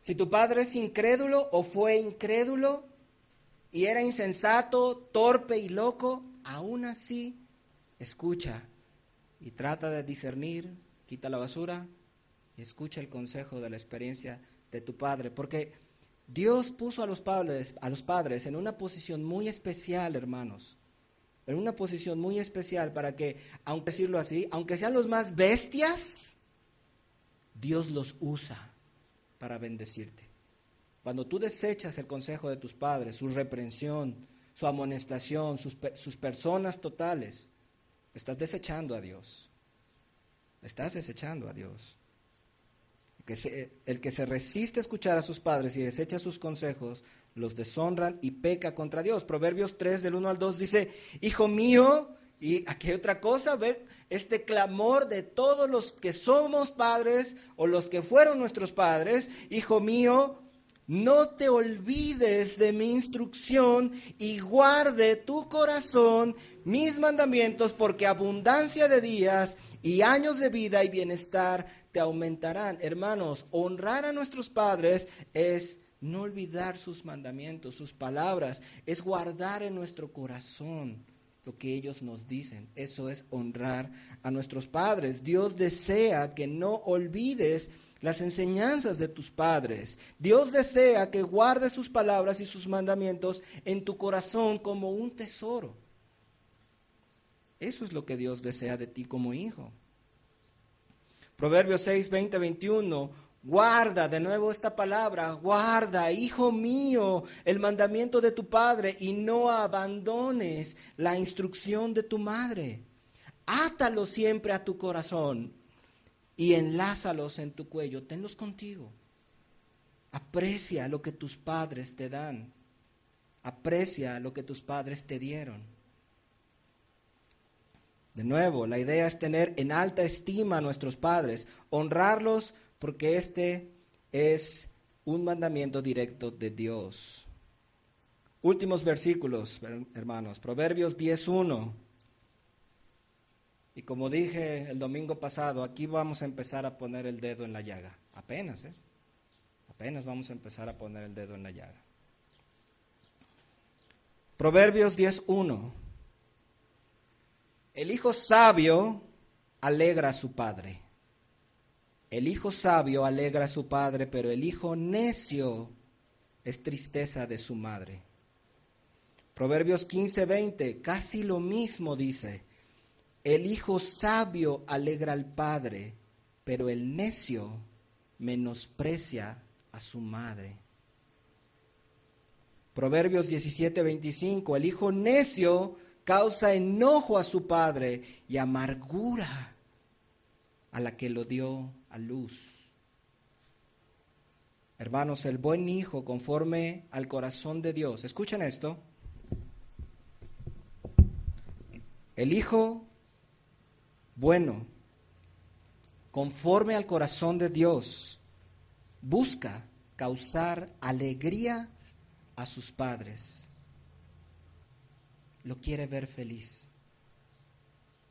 Si tu padre es incrédulo o fue incrédulo y era insensato, torpe y loco, aún así escucha y trata de discernir, quita la basura y escucha el consejo de la experiencia de tu padre. Porque Dios puso a los padres en una posición muy especial, hermanos. En una posición muy especial para que, aunque decirlo así, aunque sean los más bestias, Dios los usa para bendecirte. Cuando tú desechas el consejo de tus padres, su reprensión, su amonestación, sus personas totales, estás desechando a Dios. Estás desechando a Dios. El que se resiste a escuchar a sus padres y desecha sus consejos, los deshonran y peca contra Dios. Proverbios 3, del 1 al 2 dice, hijo mío, y aquí hay otra cosa, ve este clamor de todos los que somos padres o los que fueron nuestros padres, hijo mío, no te olvides de mi instrucción y guarde tu corazón mis mandamientos, porque abundancia de días y años de vida y bienestar te aumentarán. Hermanos, honrar a nuestros padres es no olvidar sus mandamientos, sus palabras, es guardar en nuestro corazón lo que ellos nos dicen. Eso es honrar a nuestros padres. Dios desea que no olvides las enseñanzas de tus padres. Dios desea que guardes sus palabras y sus mandamientos en tu corazón como un tesoro. Eso es lo que Dios desea de ti como hijo. Proverbios 6, 20, 21. Guarda, de nuevo esta palabra, guarda, hijo mío, el mandamiento de tu padre y no abandones la instrucción de tu madre. Átalo siempre a tu corazón y enlázalos en tu cuello, tenlos contigo. Aprecia lo que tus padres te dan. Aprecia lo que tus padres te dieron. De nuevo, la idea es tener en alta estima a nuestros padres, honrarlos porque este es un mandamiento directo de Dios. Últimos versículos, hermanos, Proverbios 10:1. Y como dije el domingo pasado, aquí vamos a empezar a poner el dedo en la llaga. Apenas vamos a empezar a poner el dedo en la llaga. Proverbios 10:1. El hijo sabio alegra a su padre. El hijo sabio alegra a su padre, pero el hijo necio es tristeza de su madre. Proverbios 15:20, casi lo mismo dice. El hijo sabio alegra al padre, pero el necio menosprecia a su madre. Proverbios 17:25, el hijo necio causa enojo a su padre y amargura a la que lo dio a luz. Hermanos, el buen hijo conforme al corazón de Dios. Escuchen esto. El hijo bueno, conforme al corazón de Dios, busca causar alegría a sus padres. Lo quiere ver feliz.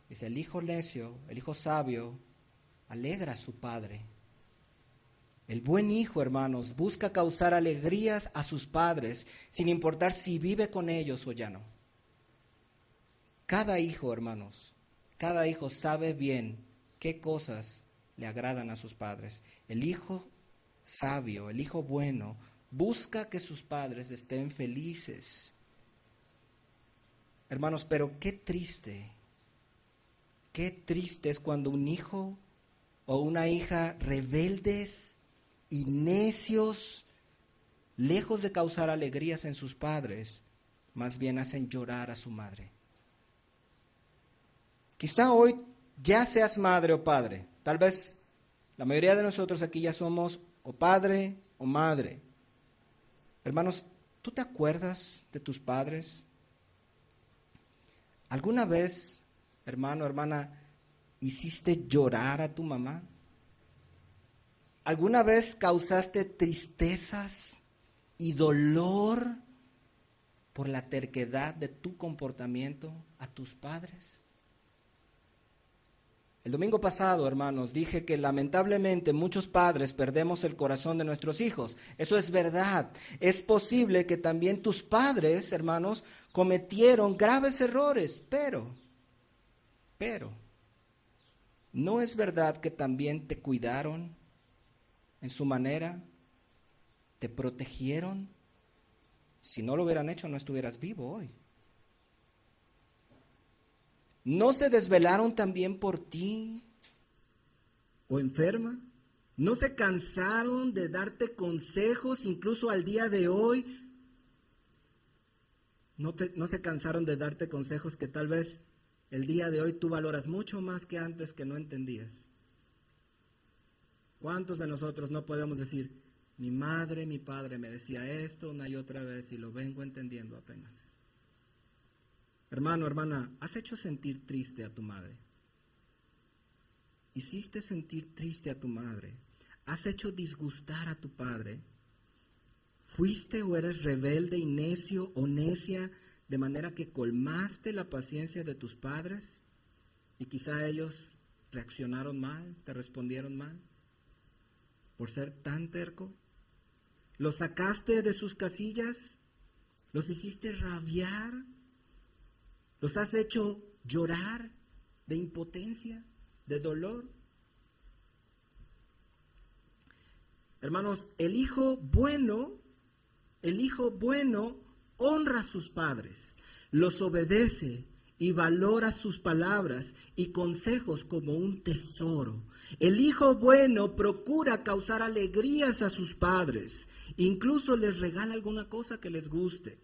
Dice, el hijo necio, el hijo sabio, alegra a su padre. El buen hijo, hermanos, busca causar alegrías a sus padres, sin importar si vive con ellos o ya no. Cada hijo, hermanos, cada hijo sabe bien qué cosas le agradan a sus padres. El hijo sabio, el hijo bueno, busca que sus padres estén felices. Hermanos, pero qué triste es cuando un hijo o una hija rebeldes y necios, lejos de causar alegrías en sus padres, más bien hacen llorar a su madre. Quizá hoy ya seas madre o padre. Tal vez la mayoría de nosotros aquí ya somos o padre o madre. Hermanos, ¿tú te acuerdas de tus padres? ¿Alguna vez, hermano, hermana, hiciste llorar a tu mamá? ¿Alguna vez causaste tristezas y dolor por la terquedad de tu comportamiento a tus padres? El domingo pasado, hermanos, dije que lamentablemente muchos padres perdemos el corazón de nuestros hijos. Eso es verdad. Es posible que también tus padres, hermanos, cometieron graves errores, pero, ¿no es verdad que también te cuidaron en su manera? ¿Te protegieron? Si no lo hubieran hecho, no estuvieras vivo hoy. ¿No se desvelaron también por ti o enferma? ¿No se cansaron de darte consejos incluso al día de hoy? ¿No se cansaron de darte consejos que tal vez el día de hoy tú valoras mucho más que antes, que no entendías? ¿Cuántos de nosotros no podemos decir, mi madre, mi padre me decía esto una y otra vez y lo vengo entendiendo apenas? Hermano, hermana, ¿has hecho sentir triste a tu madre? ¿Hiciste sentir triste a tu madre? ¿Has hecho disgustar a tu padre? ¿Fuiste o eres rebelde y necio o necia de manera que colmaste la paciencia de tus padres? Y quizá ellos reaccionaron mal, te respondieron mal, por ser tan terco. ¿Los sacaste de sus casillas? ¿Los hiciste rabiar? ¿Los has hecho llorar de impotencia, de dolor? Hermanos, el hijo bueno honra a sus padres, los obedece y valora sus palabras y consejos como un tesoro. El hijo bueno procura causar alegrías a sus padres, incluso les regala alguna cosa que les guste.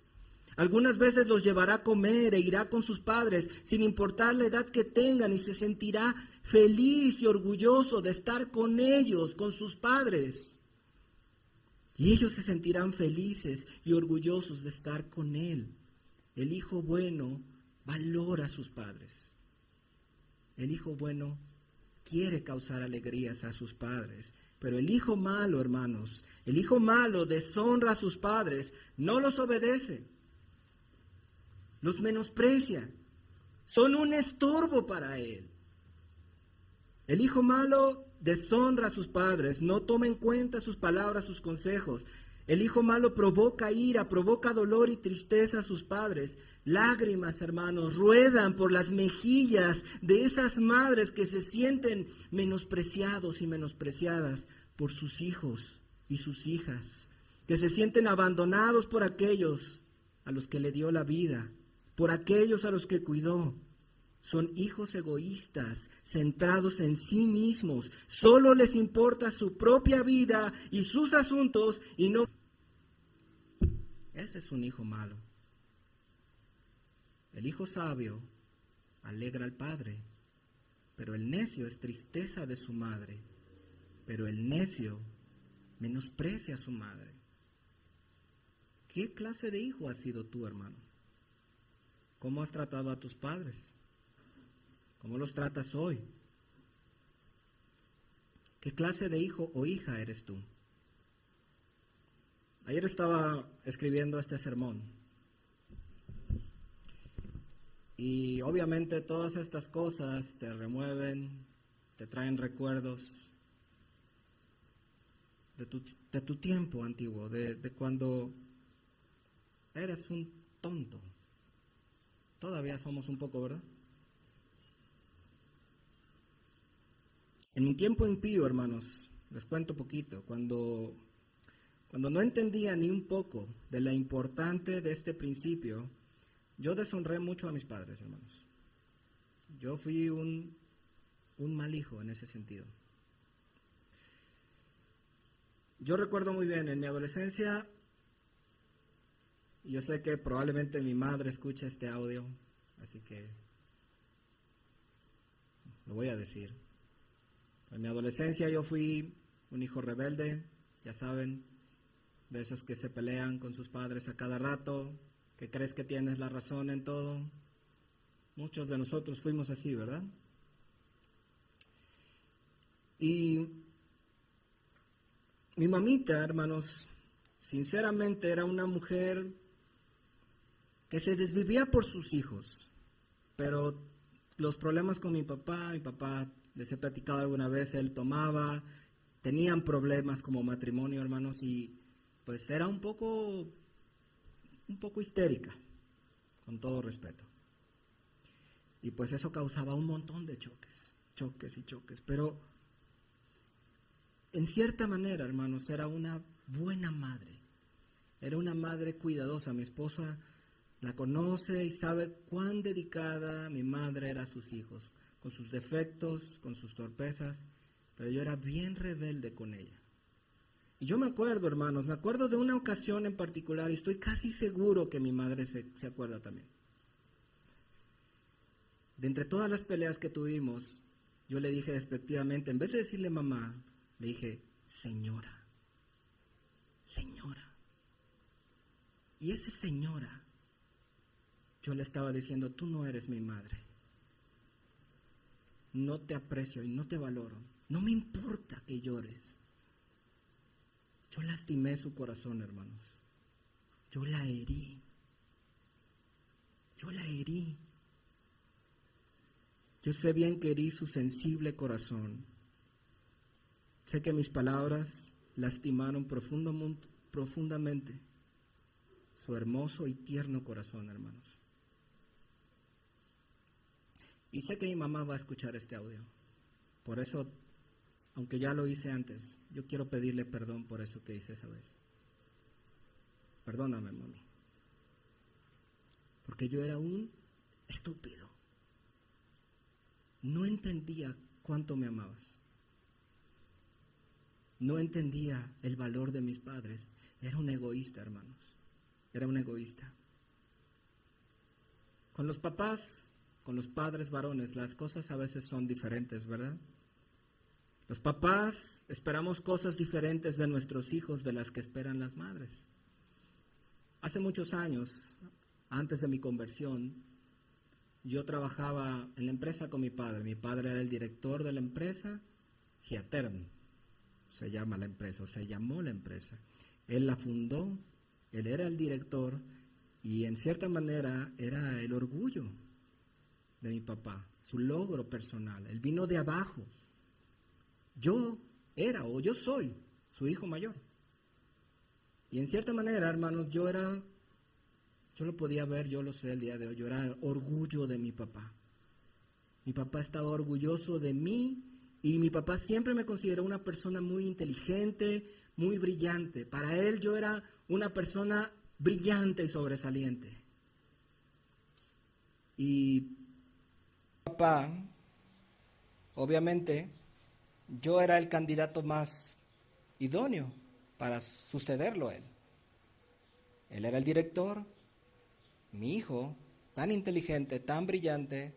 Algunas veces los llevará a comer e irá con sus padres sin importar la edad que tengan y se sentirá feliz y orgulloso de estar con ellos, con sus padres. Y ellos se sentirán felices y orgullosos de estar con él. El hijo bueno valora a sus padres. El hijo bueno quiere causar alegrías a sus padres. Pero el hijo malo, hermanos, el hijo malo deshonra a sus padres, no los obedece. Los menosprecia, son un estorbo para él. El hijo malo deshonra a sus padres, no toma en cuenta sus palabras, sus consejos. El hijo malo provoca ira, provoca dolor y tristeza a sus padres. Lágrimas, hermanos, ruedan por las mejillas de esas madres que se sienten menospreciados y menospreciadas por sus hijos y sus hijas, que se sienten abandonados por aquellos a los que le dio la vida, por aquellos a los que cuidó. Son hijos egoístas, centrados en sí mismos. Solo les importa su propia vida y sus asuntos y no... Ese es un hijo malo. El hijo sabio alegra al padre, pero el necio es tristeza de su madre. Pero el necio menosprecia a su madre. ¿Qué clase de hijo has sido tú, hermano? ¿Cómo has tratado a tus padres? ¿Cómo los tratas hoy? ¿Qué clase de hijo o hija eres tú? Ayer estaba escribiendo este sermón y obviamente todas estas cosas te remueven, te traen recuerdos de tu tiempo antiguo, de cuando eres un tonto. Todavía somos un poco, ¿verdad? En mi tiempo impío, hermanos, les cuento poquito, cuando no entendía ni un poco de la importante de este principio, yo deshonré mucho a mis padres, hermanos. Yo fui un mal hijo en ese sentido. Yo recuerdo muy bien, en mi adolescencia, yo sé que probablemente mi madre escucha este audio, así que lo voy a decir. En mi adolescencia yo fui un hijo rebelde, ya saben, de esos que se pelean con sus padres a cada rato, que crees que tienes la razón en todo. Muchos de nosotros fuimos así, ¿verdad? Y mi mamita, hermanos, sinceramente era una mujer que se desvivía por sus hijos, pero los problemas con mi papá, les he platicado alguna vez, él tomaba, tenían problemas como matrimonio, hermanos, y pues era un poco histérica, con todo respeto. Y pues eso causaba un montón de choques, pero en cierta manera, hermanos, era una buena madre, era una madre cuidadosa. Mi esposa la conoce y sabe cuán dedicada mi madre era a sus hijos, con sus defectos, con sus torpezas, pero yo era bien rebelde con ella. Y yo me acuerdo, hermanos, de una ocasión en particular, y estoy casi seguro que mi madre se acuerda también. De entre todas las peleas que tuvimos, yo le dije despectivamente, en vez de decirle mamá, le dije, señora. Y ese señora, yo le estaba diciendo, tú no eres mi madre. No te aprecio y no te valoro. No me importa que llores. Yo lastimé su corazón, hermanos. Yo la herí. Yo sé bien que herí su sensible corazón. Sé que mis palabras lastimaron profundamente su hermoso y tierno corazón, hermanos. Y sé que mi mamá va a escuchar este audio. Por eso, aunque ya lo hice antes, yo quiero pedirle perdón por eso que hice esa vez. Perdóname, mami. Porque yo era un estúpido. No entendía cuánto me amabas. No entendía el valor de mis padres. Era un egoísta, hermanos. Era un egoísta. Con los papás, con los padres varones, las cosas a veces son diferentes, ¿verdad? Los papás esperamos cosas diferentes de nuestros hijos de las que esperan las madres. Hace muchos años, antes de mi conversión, yo trabajaba en la empresa con mi padre. Mi padre era el director de la empresa, Giaterm, se llama la empresa, o se llamó la empresa. Él la fundó, él era el director y en cierta manera era el orgullo de mi papá, su logro personal. Él vino de abajo. Yo soy su hijo mayor. Y en cierta manera, hermanos, yo lo podía ver, yo lo sé el día de hoy, yo era el orgullo de mi papá. Mi papá estaba orgulloso de mí y mi papá siempre me consideró una persona muy inteligente, muy brillante. Para él yo era una persona brillante y sobresaliente. Y papá, obviamente, yo era el candidato más idóneo para sucederlo a él. Él era el director, mi hijo, tan inteligente, tan brillante,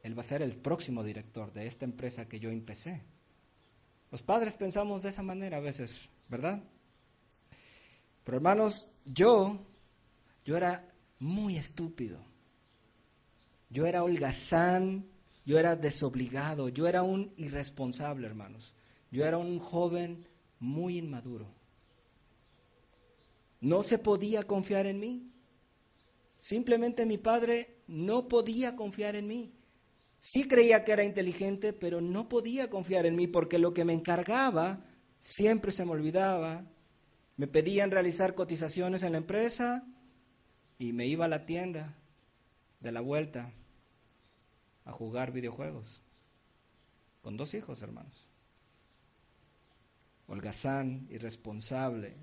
él va a ser el próximo director de esta empresa que yo empecé. Los padres pensamos de esa manera a veces, ¿verdad? Pero hermanos, yo era muy estúpido. Yo era holgazán, yo era desobligado, yo era un irresponsable, hermanos. Yo era un joven muy inmaduro. No se podía confiar en mí. Simplemente mi padre no podía confiar en mí. Sí creía que era inteligente, pero no podía confiar en mí porque lo que me encargaba siempre se me olvidaba. Me pedían realizar cotizaciones en la empresa y me iba a la tienda de la vuelta a jugar videojuegos. Con 2 hijos, hermanos. Holgazán, irresponsable.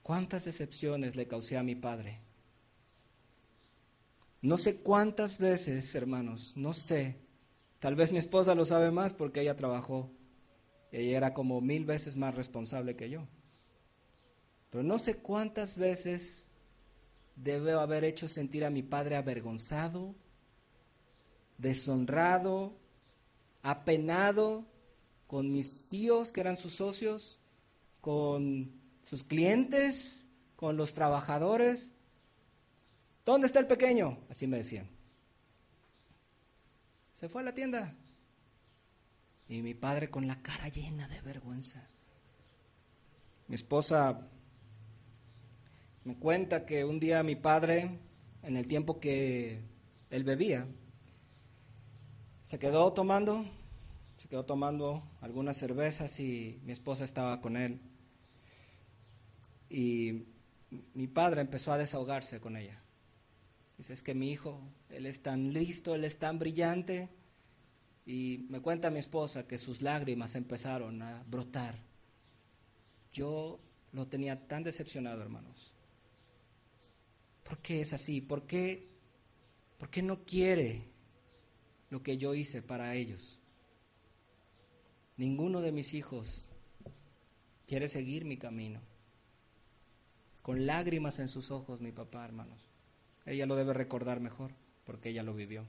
¿Cuántas decepciones le causé a mi padre? No sé cuántas veces, hermanos, no sé. Tal vez mi esposa lo sabe más porque ella trabajó Y ella era como 1000 veces más responsable que yo. Pero no sé cuántas veces debo haber hecho sentir a mi padre avergonzado, deshonrado, apenado con mis tíos que eran sus socios, con sus clientes, con los trabajadores. ¿Dónde está el pequeño? Así me decían. Se fue a la tienda. Y mi padre con la cara llena de vergüenza. Mi esposa me cuenta que un día mi padre, en el tiempo que él bebía, se quedó tomando algunas cervezas y mi esposa estaba con él. Y mi padre empezó a desahogarse con ella. Dice, es que mi hijo, él es tan listo, él es tan brillante. Y me cuenta mi esposa que sus lágrimas empezaron a brotar. Yo lo tenía tan decepcionado, hermanos. ¿Por qué es así? ¿Por qué no quiere lo que yo hice para ellos? Ninguno de mis hijos quiere seguir mi camino. Con lágrimas en sus ojos, mi papá, hermanos. Ella lo debe recordar mejor, porque ella lo vivió.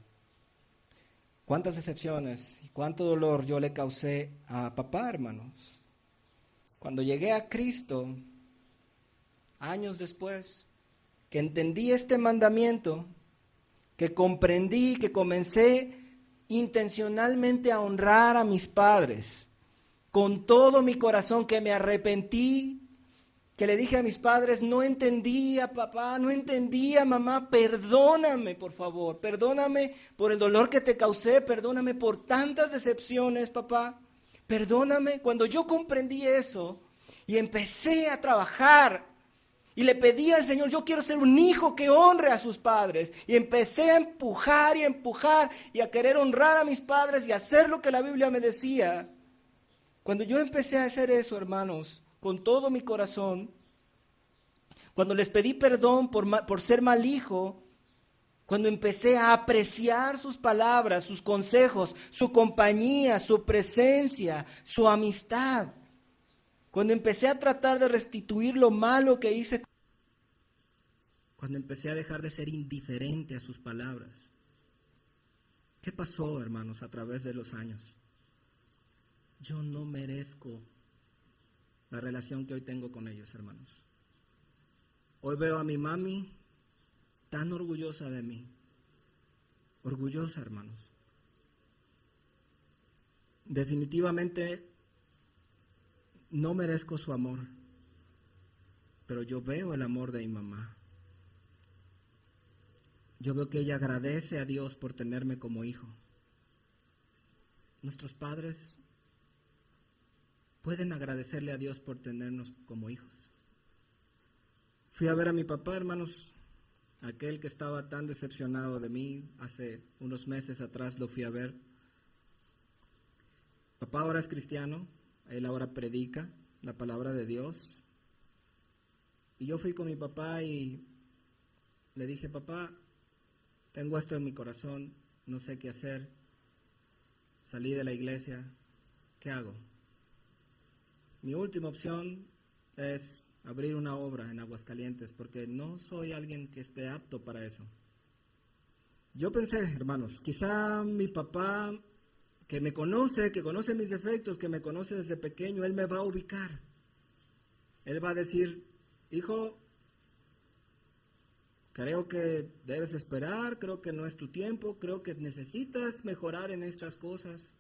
¿Cuántas decepciones y cuánto dolor yo le causé a papá, hermanos? Cuando llegué a Cristo, años después, que entendí este mandamiento, que comprendí, que comencé intencionalmente a honrar a mis padres, con todo mi corazón, que me arrepentí, que le dije a mis padres, no entendía papá, no entendía mamá, perdóname por favor, perdóname por el dolor que te causé, perdóname por tantas decepciones papá, perdóname. Cuando yo comprendí eso y empecé a trabajar y le pedí al Señor, yo quiero ser un hijo que honre a sus padres, y empecé a empujar y a querer honrar a mis padres y hacer lo que la Biblia me decía. Cuando yo empecé a hacer eso, hermanos, con todo mi corazón, cuando les pedí perdón por ser mal hijo, cuando empecé a apreciar sus palabras, sus consejos, su compañía, su presencia, su amistad, cuando empecé a tratar de restituir lo malo que hice, cuando empecé a dejar de ser indiferente a sus palabras. ¿Qué pasó, hermanos, a través de los años? Yo no merezco la relación que hoy tengo con ellos, hermanos. Hoy veo a mi mami tan orgullosa de mí. Orgullosa, hermanos. Definitivamente no merezco su amor, pero yo veo el amor de mi mamá. Yo veo que ella agradece a Dios por tenerme como hijo. Nuestros padres pueden agradecerle a Dios por tenernos como hijos. Fui a ver a mi papá, hermanos, aquel que estaba tan decepcionado de mí, hace unos meses atrás lo fui a ver. Papá ahora es cristiano, él ahora predica la palabra de Dios. Y yo fui con mi papá y le dije, papá, tengo esto en mi corazón, no sé qué hacer. Salí de la iglesia, ¿qué hago? Mi última opción es abrir una obra en Aguascalientes, porque no soy alguien que esté apto para eso. Yo pensé, hermanos, quizá mi papá, que me conoce, que conoce mis defectos, que me conoce desde pequeño, él me va a ubicar. Él va a decir, hijo, creo que debes esperar, creo que no es tu tiempo, creo que necesitas mejorar en estas cosas.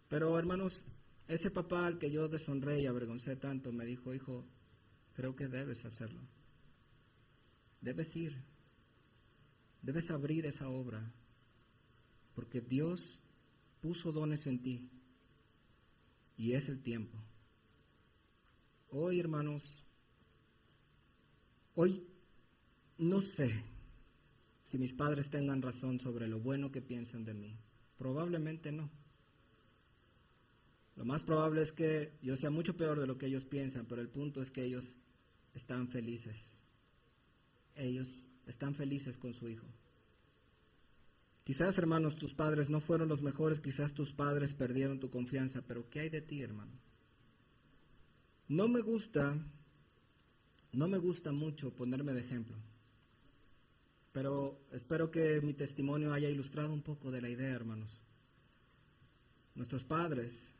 Pero, hermanos, ese papá al que yo deshonré y avergoncé tanto me dijo, hijo, creo que debes hacerlo. Debes ir. Debes abrir esa obra. Porque Dios puso dones en ti. Y es el tiempo. Hoy, hermanos, hoy no sé si mis padres tengan razón sobre lo bueno que piensan de mí. Probablemente no. Lo más probable es que yo sea mucho peor de lo que ellos piensan, pero el punto es que ellos están felices. Ellos están felices con su hijo. Quizás, hermanos, tus padres no fueron los mejores, quizás tus padres perdieron tu confianza, pero ¿qué hay de ti, hermano? No me gusta mucho ponerme de ejemplo, pero espero que mi testimonio haya ilustrado un poco de la idea, hermanos. Nuestros padres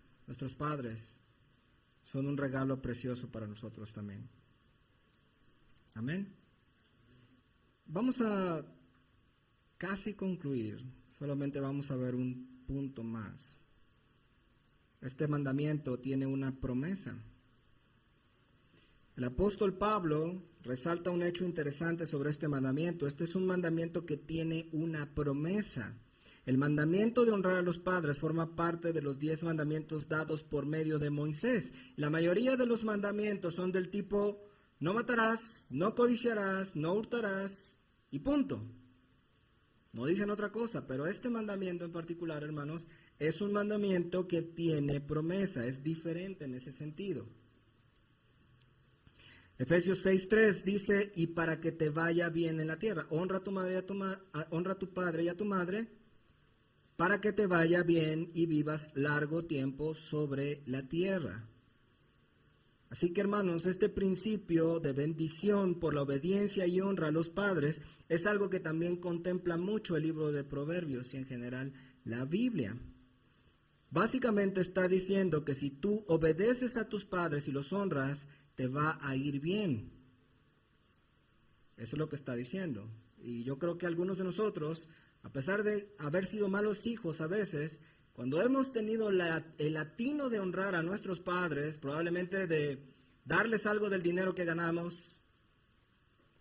son un regalo precioso para nosotros también. Amén. Vamos a casi concluir, solamente vamos a ver un punto más. Este mandamiento tiene una promesa. El apóstol Pablo resalta un hecho interesante sobre este mandamiento. Este es un mandamiento que tiene una promesa. El mandamiento de honrar a los padres forma parte de los 10 mandamientos dados por medio de Moisés. La mayoría de los mandamientos son del tipo: no matarás, no codiciarás, no hurtarás, y punto. No dicen otra cosa, pero este mandamiento en particular, hermanos, es un mandamiento que tiene promesa, es diferente en ese sentido. Efesios 6:3 dice: y para que te vaya bien en la tierra, honra a tu madre honra a tu padre y a tu madre, para que te vaya bien y vivas largo tiempo sobre la tierra. Así que, hermanos, este principio de bendición por la obediencia y honra a los padres es algo que también contempla mucho el libro de Proverbios y en general la Biblia. Básicamente está diciendo que si tú obedeces a tus padres y los honras, te va a ir bien. Eso es lo que está diciendo. Y yo creo que algunos de nosotros, a pesar de haber sido malos hijos a veces, cuando hemos tenido el atino de honrar a nuestros padres, probablemente de darles algo del dinero que ganamos,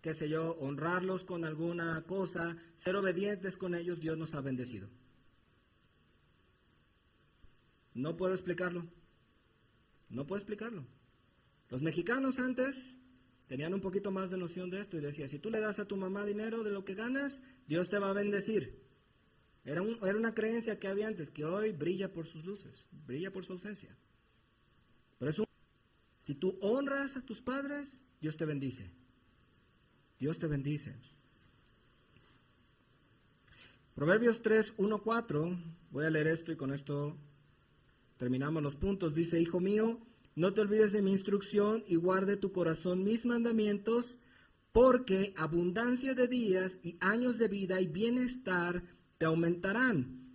qué sé yo, honrarlos con alguna cosa, ser obedientes con ellos, Dios nos ha bendecido. No puedo explicarlo. Los mexicanos antes tenían un poquito más de noción de esto y decían: si tú le das a tu mamá dinero de lo que ganas, Dios te va a bendecir. Era una creencia que había antes, que hoy brilla por sus luces, brilla por su ausencia. Pero si tú honras a tus padres, Dios te bendice. Dios te bendice. Proverbios 3:1-4, voy a leer esto y con esto terminamos los puntos. Dice: hijo mío, no te olvides de mi instrucción y guarde tu corazón mis mandamientos, porque abundancia de días y años de vida y bienestar te aumentarán.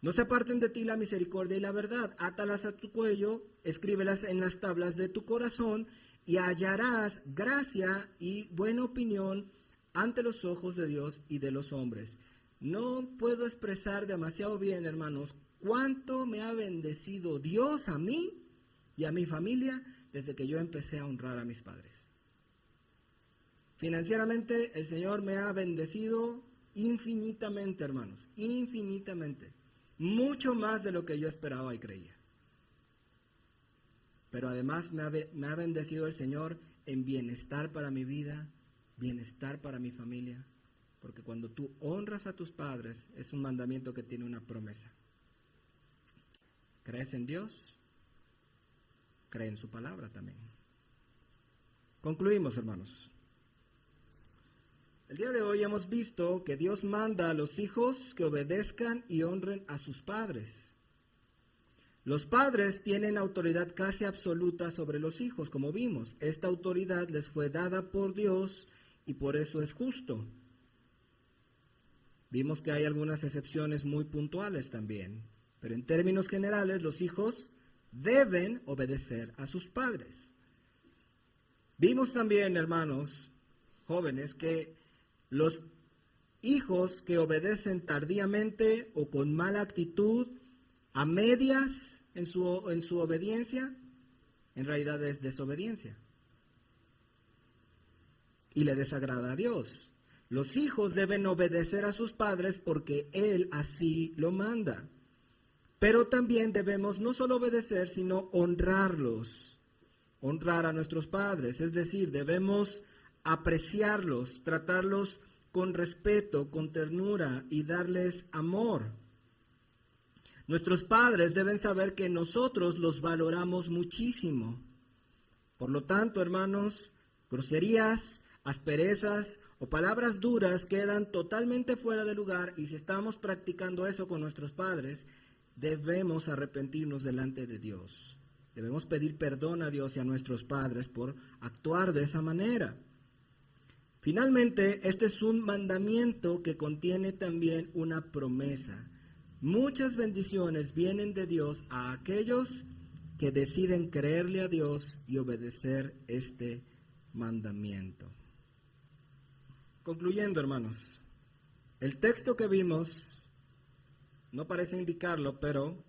No se aparten de ti la misericordia y la verdad. Átalas a tu cuello, escríbelas en las tablas de tu corazón, y hallarás gracia y buena opinión ante los ojos de Dios y de los hombres. No puedo expresar demasiado bien, hermanos, cuánto me ha bendecido Dios a mí y a mi familia desde que yo empecé a honrar a mis padres. Financieramente el Señor me ha bendecido infinitamente, hermanos, infinitamente, mucho más de lo que yo esperaba y creía. Pero además me ha bendecido el Señor en bienestar para mi vida, bienestar para mi familia, porque cuando tú honras a tus padres es un mandamiento que tiene una promesa. ¿Crees en Dios? Cree en su palabra también. Concluimos, hermanos. El día de hoy hemos visto que Dios manda a los hijos que obedezcan y honren a sus padres. Los padres tienen autoridad casi absoluta sobre los hijos, como vimos. Esta autoridad les fue dada por Dios y por eso es justo. Vimos que hay algunas excepciones muy puntuales también, pero en términos generales los hijos deben obedecer a sus padres. Vimos también, hermanos jóvenes, que los hijos que obedecen tardíamente o con mala actitud, a medias en su obediencia, en realidad es desobediencia y le desagrada a Dios. Los hijos deben obedecer a sus padres porque Él así lo manda. Pero también debemos no solo obedecer, sino honrarlos, honrar a nuestros padres. Es decir, debemos apreciarlos, tratarlos con respeto, con ternura y darles amor. Nuestros padres deben saber que nosotros los valoramos muchísimo. Por lo tanto, hermanos, groserías, asperezas o palabras duras quedan totalmente fuera de lugar, y si estamos practicando eso con nuestros padres, debemos arrepentirnos delante de Dios. Debemos pedir perdón a Dios y a nuestros padres por actuar de esa manera. Finalmente, este es un mandamiento que contiene también una promesa. Muchas bendiciones vienen de Dios a aquellos que deciden creerle a Dios y obedecer este mandamiento. Concluyendo, hermanos, el texto que vimos no parece indicarlo, pero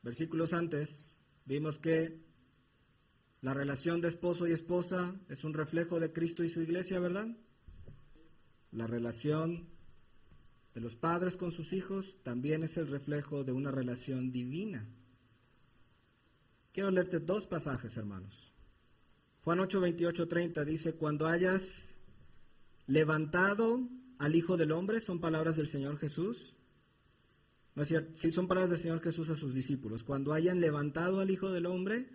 versículos antes vimos que la relación de esposo y esposa es un reflejo de Cristo y su iglesia, ¿verdad? La relación de los padres con sus hijos también es el reflejo de una relación divina. Quiero leerte dos pasajes, hermanos. Juan 8, 28, 30 dice: cuando hayas levantado al Hijo del Hombre, son palabras del Señor Jesús. No es cierto, sí, son palabras del Señor Jesús a sus discípulos. Cuando hayan levantado al Hijo del Hombre,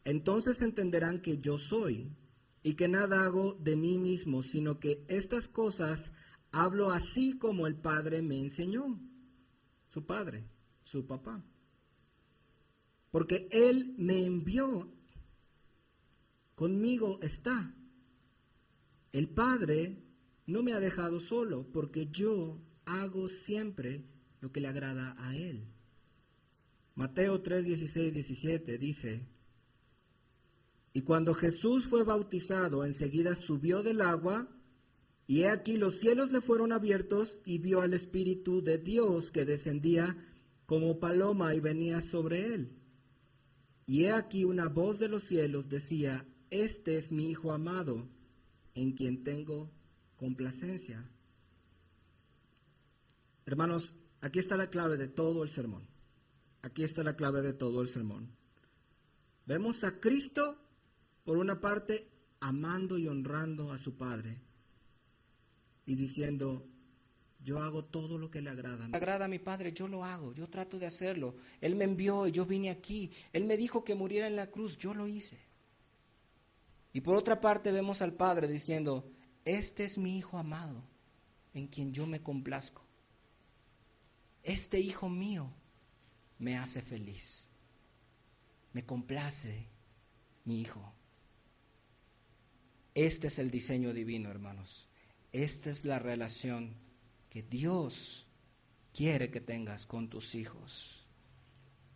entonces entenderán que yo soy, y que nada hago de mí mismo, sino que estas cosas hablo así como el Padre me enseñó. Su Padre, su papá. Porque Él me envió, conmigo está. El Padre no me ha dejado solo, porque yo hago siempre lo que le agrada a Él. Mateo 3, 16, 17 dice: y cuando Jesús fue bautizado, enseguida subió del agua, y he aquí los cielos le fueron abiertos, y vio al Espíritu de Dios que descendía como paloma y venía sobre él. Y he aquí una voz de los cielos decía: este es mi Hijo amado, en quien tengo complacencia. Hermanos, aquí está la clave de todo el sermón. Aquí está la clave de todo el sermón. Vemos a Cristo, por una parte, amando y honrando a su Padre y diciendo: yo hago todo lo que le agrada. Me agrada a mi Padre, yo lo hago, yo trato de hacerlo. Él me envió y yo vine aquí. Él me dijo que muriera en la cruz, yo lo hice. Y por otra parte vemos al Padre diciendo: este es mi Hijo amado, en quien yo me complazco. Este Hijo mío me hace feliz. Me complace mi Hijo. Este es el diseño divino, hermanos. Esta es la relación que Dios quiere que tengas con tus hijos.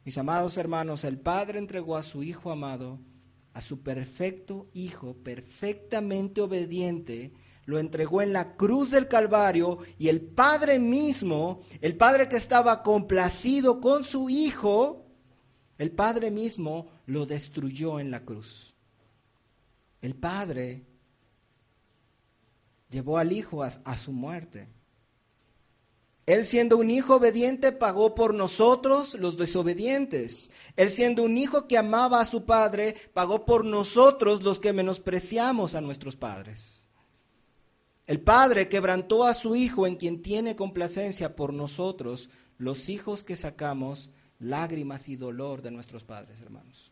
Mis amados hermanos, el Padre entregó a su Hijo amado, a su perfecto Hijo, perfectamente obediente, lo entregó en la cruz del Calvario, y el Padre mismo, el Padre que estaba complacido con su Hijo, el Padre mismo lo destruyó en la cruz. El Padre llevó al Hijo a su muerte. Él, siendo un Hijo obediente, pagó por nosotros los desobedientes. Él, siendo un Hijo que amaba a su Padre, pagó por nosotros los que menospreciamos a nuestros padres. El Padre quebrantó a su Hijo, en quien tiene complacencia, por nosotros, los hijos que sacamos lágrimas y dolor de nuestros padres, hermanos.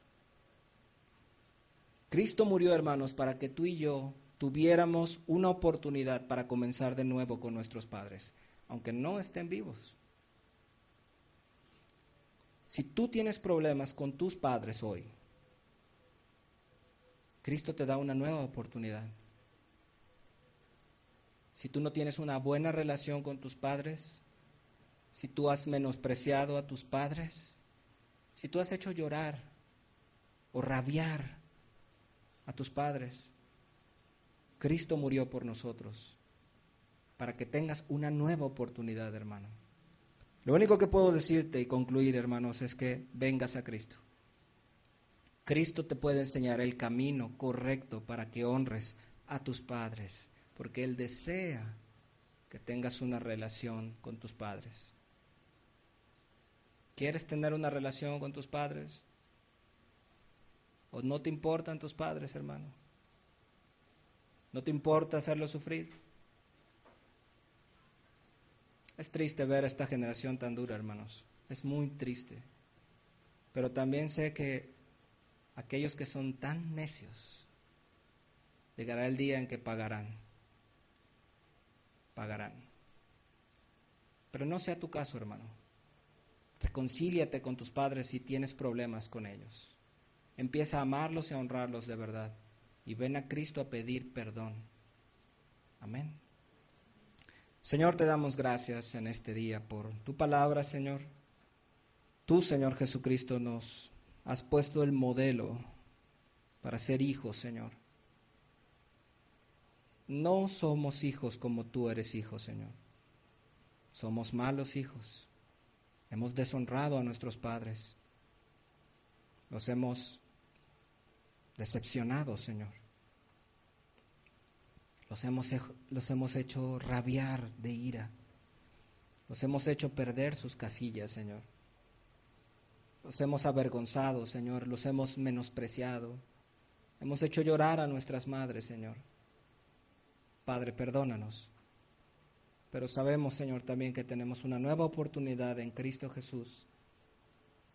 Cristo murió, hermanos, para que tú y yo tuviéramos una oportunidad para comenzar de nuevo con nuestros padres, aunque no estén vivos. Si tú tienes problemas con tus padres hoy, Cristo te da una nueva oportunidad. Si tú no tienes una buena relación con tus padres, si tú has menospreciado a tus padres, si tú has hecho llorar o rabiar a tus padres, Cristo murió por nosotros para que tengas una nueva oportunidad, hermano. Lo único que puedo decirte y concluir, hermanos, es que vengas a Cristo. Cristo te puede enseñar el camino correcto para que honres a tus padres, porque Él desea que tengas una relación con tus padres. ¿Quieres tener una relación con tus padres? ¿O no te importan tus padres, hermano? ¿No te importa hacerlos sufrir? Es triste ver a esta generación tan dura, hermanos. Es muy triste. Pero también sé que aquellos que son tan necios Llegará el día en que pagarán. Pero no sea tu caso, hermano. Reconcíliate con tus padres si tienes problemas con ellos. Empieza a amarlos y a honrarlos de verdad. Y ven a Cristo a pedir perdón. Amén. Señor, te damos gracias en este día por tu palabra, Señor. Tú, Señor Jesucristo, nos has puesto el modelo para ser hijos, Señor. No somos hijos como tú eres hijo, Señor. Somos malos hijos. Hemos deshonrado a nuestros padres. Los hemos decepcionado, Señor. Los hemos hecho rabiar de ira. Los hemos hecho perder sus casillas, Señor. Los hemos avergonzado, Señor. Los hemos menospreciado. Hemos hecho llorar a nuestras madres, Señor. Padre, perdónanos. Pero sabemos, Señor, también que tenemos una nueva oportunidad en Cristo Jesús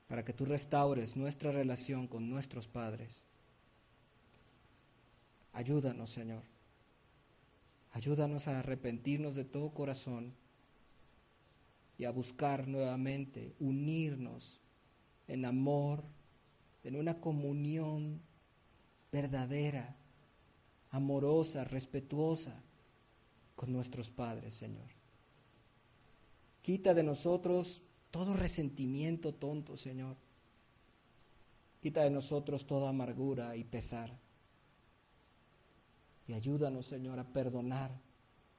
para que tú restaures nuestra relación con nuestros padres. Ayúdanos, Señor. Ayúdanos a arrepentirnos de todo corazón y a buscar nuevamente unirnos en amor, en una comunión verdadera, amorosa, respetuosa con nuestros padres, Señor. Quita de nosotros todo resentimiento tonto, Señor. Quita de nosotros toda amargura y pesar. Y ayúdanos, Señor, a perdonar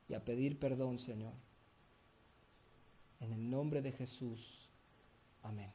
y a pedir perdón, Señor. En el nombre de Jesús. Amén.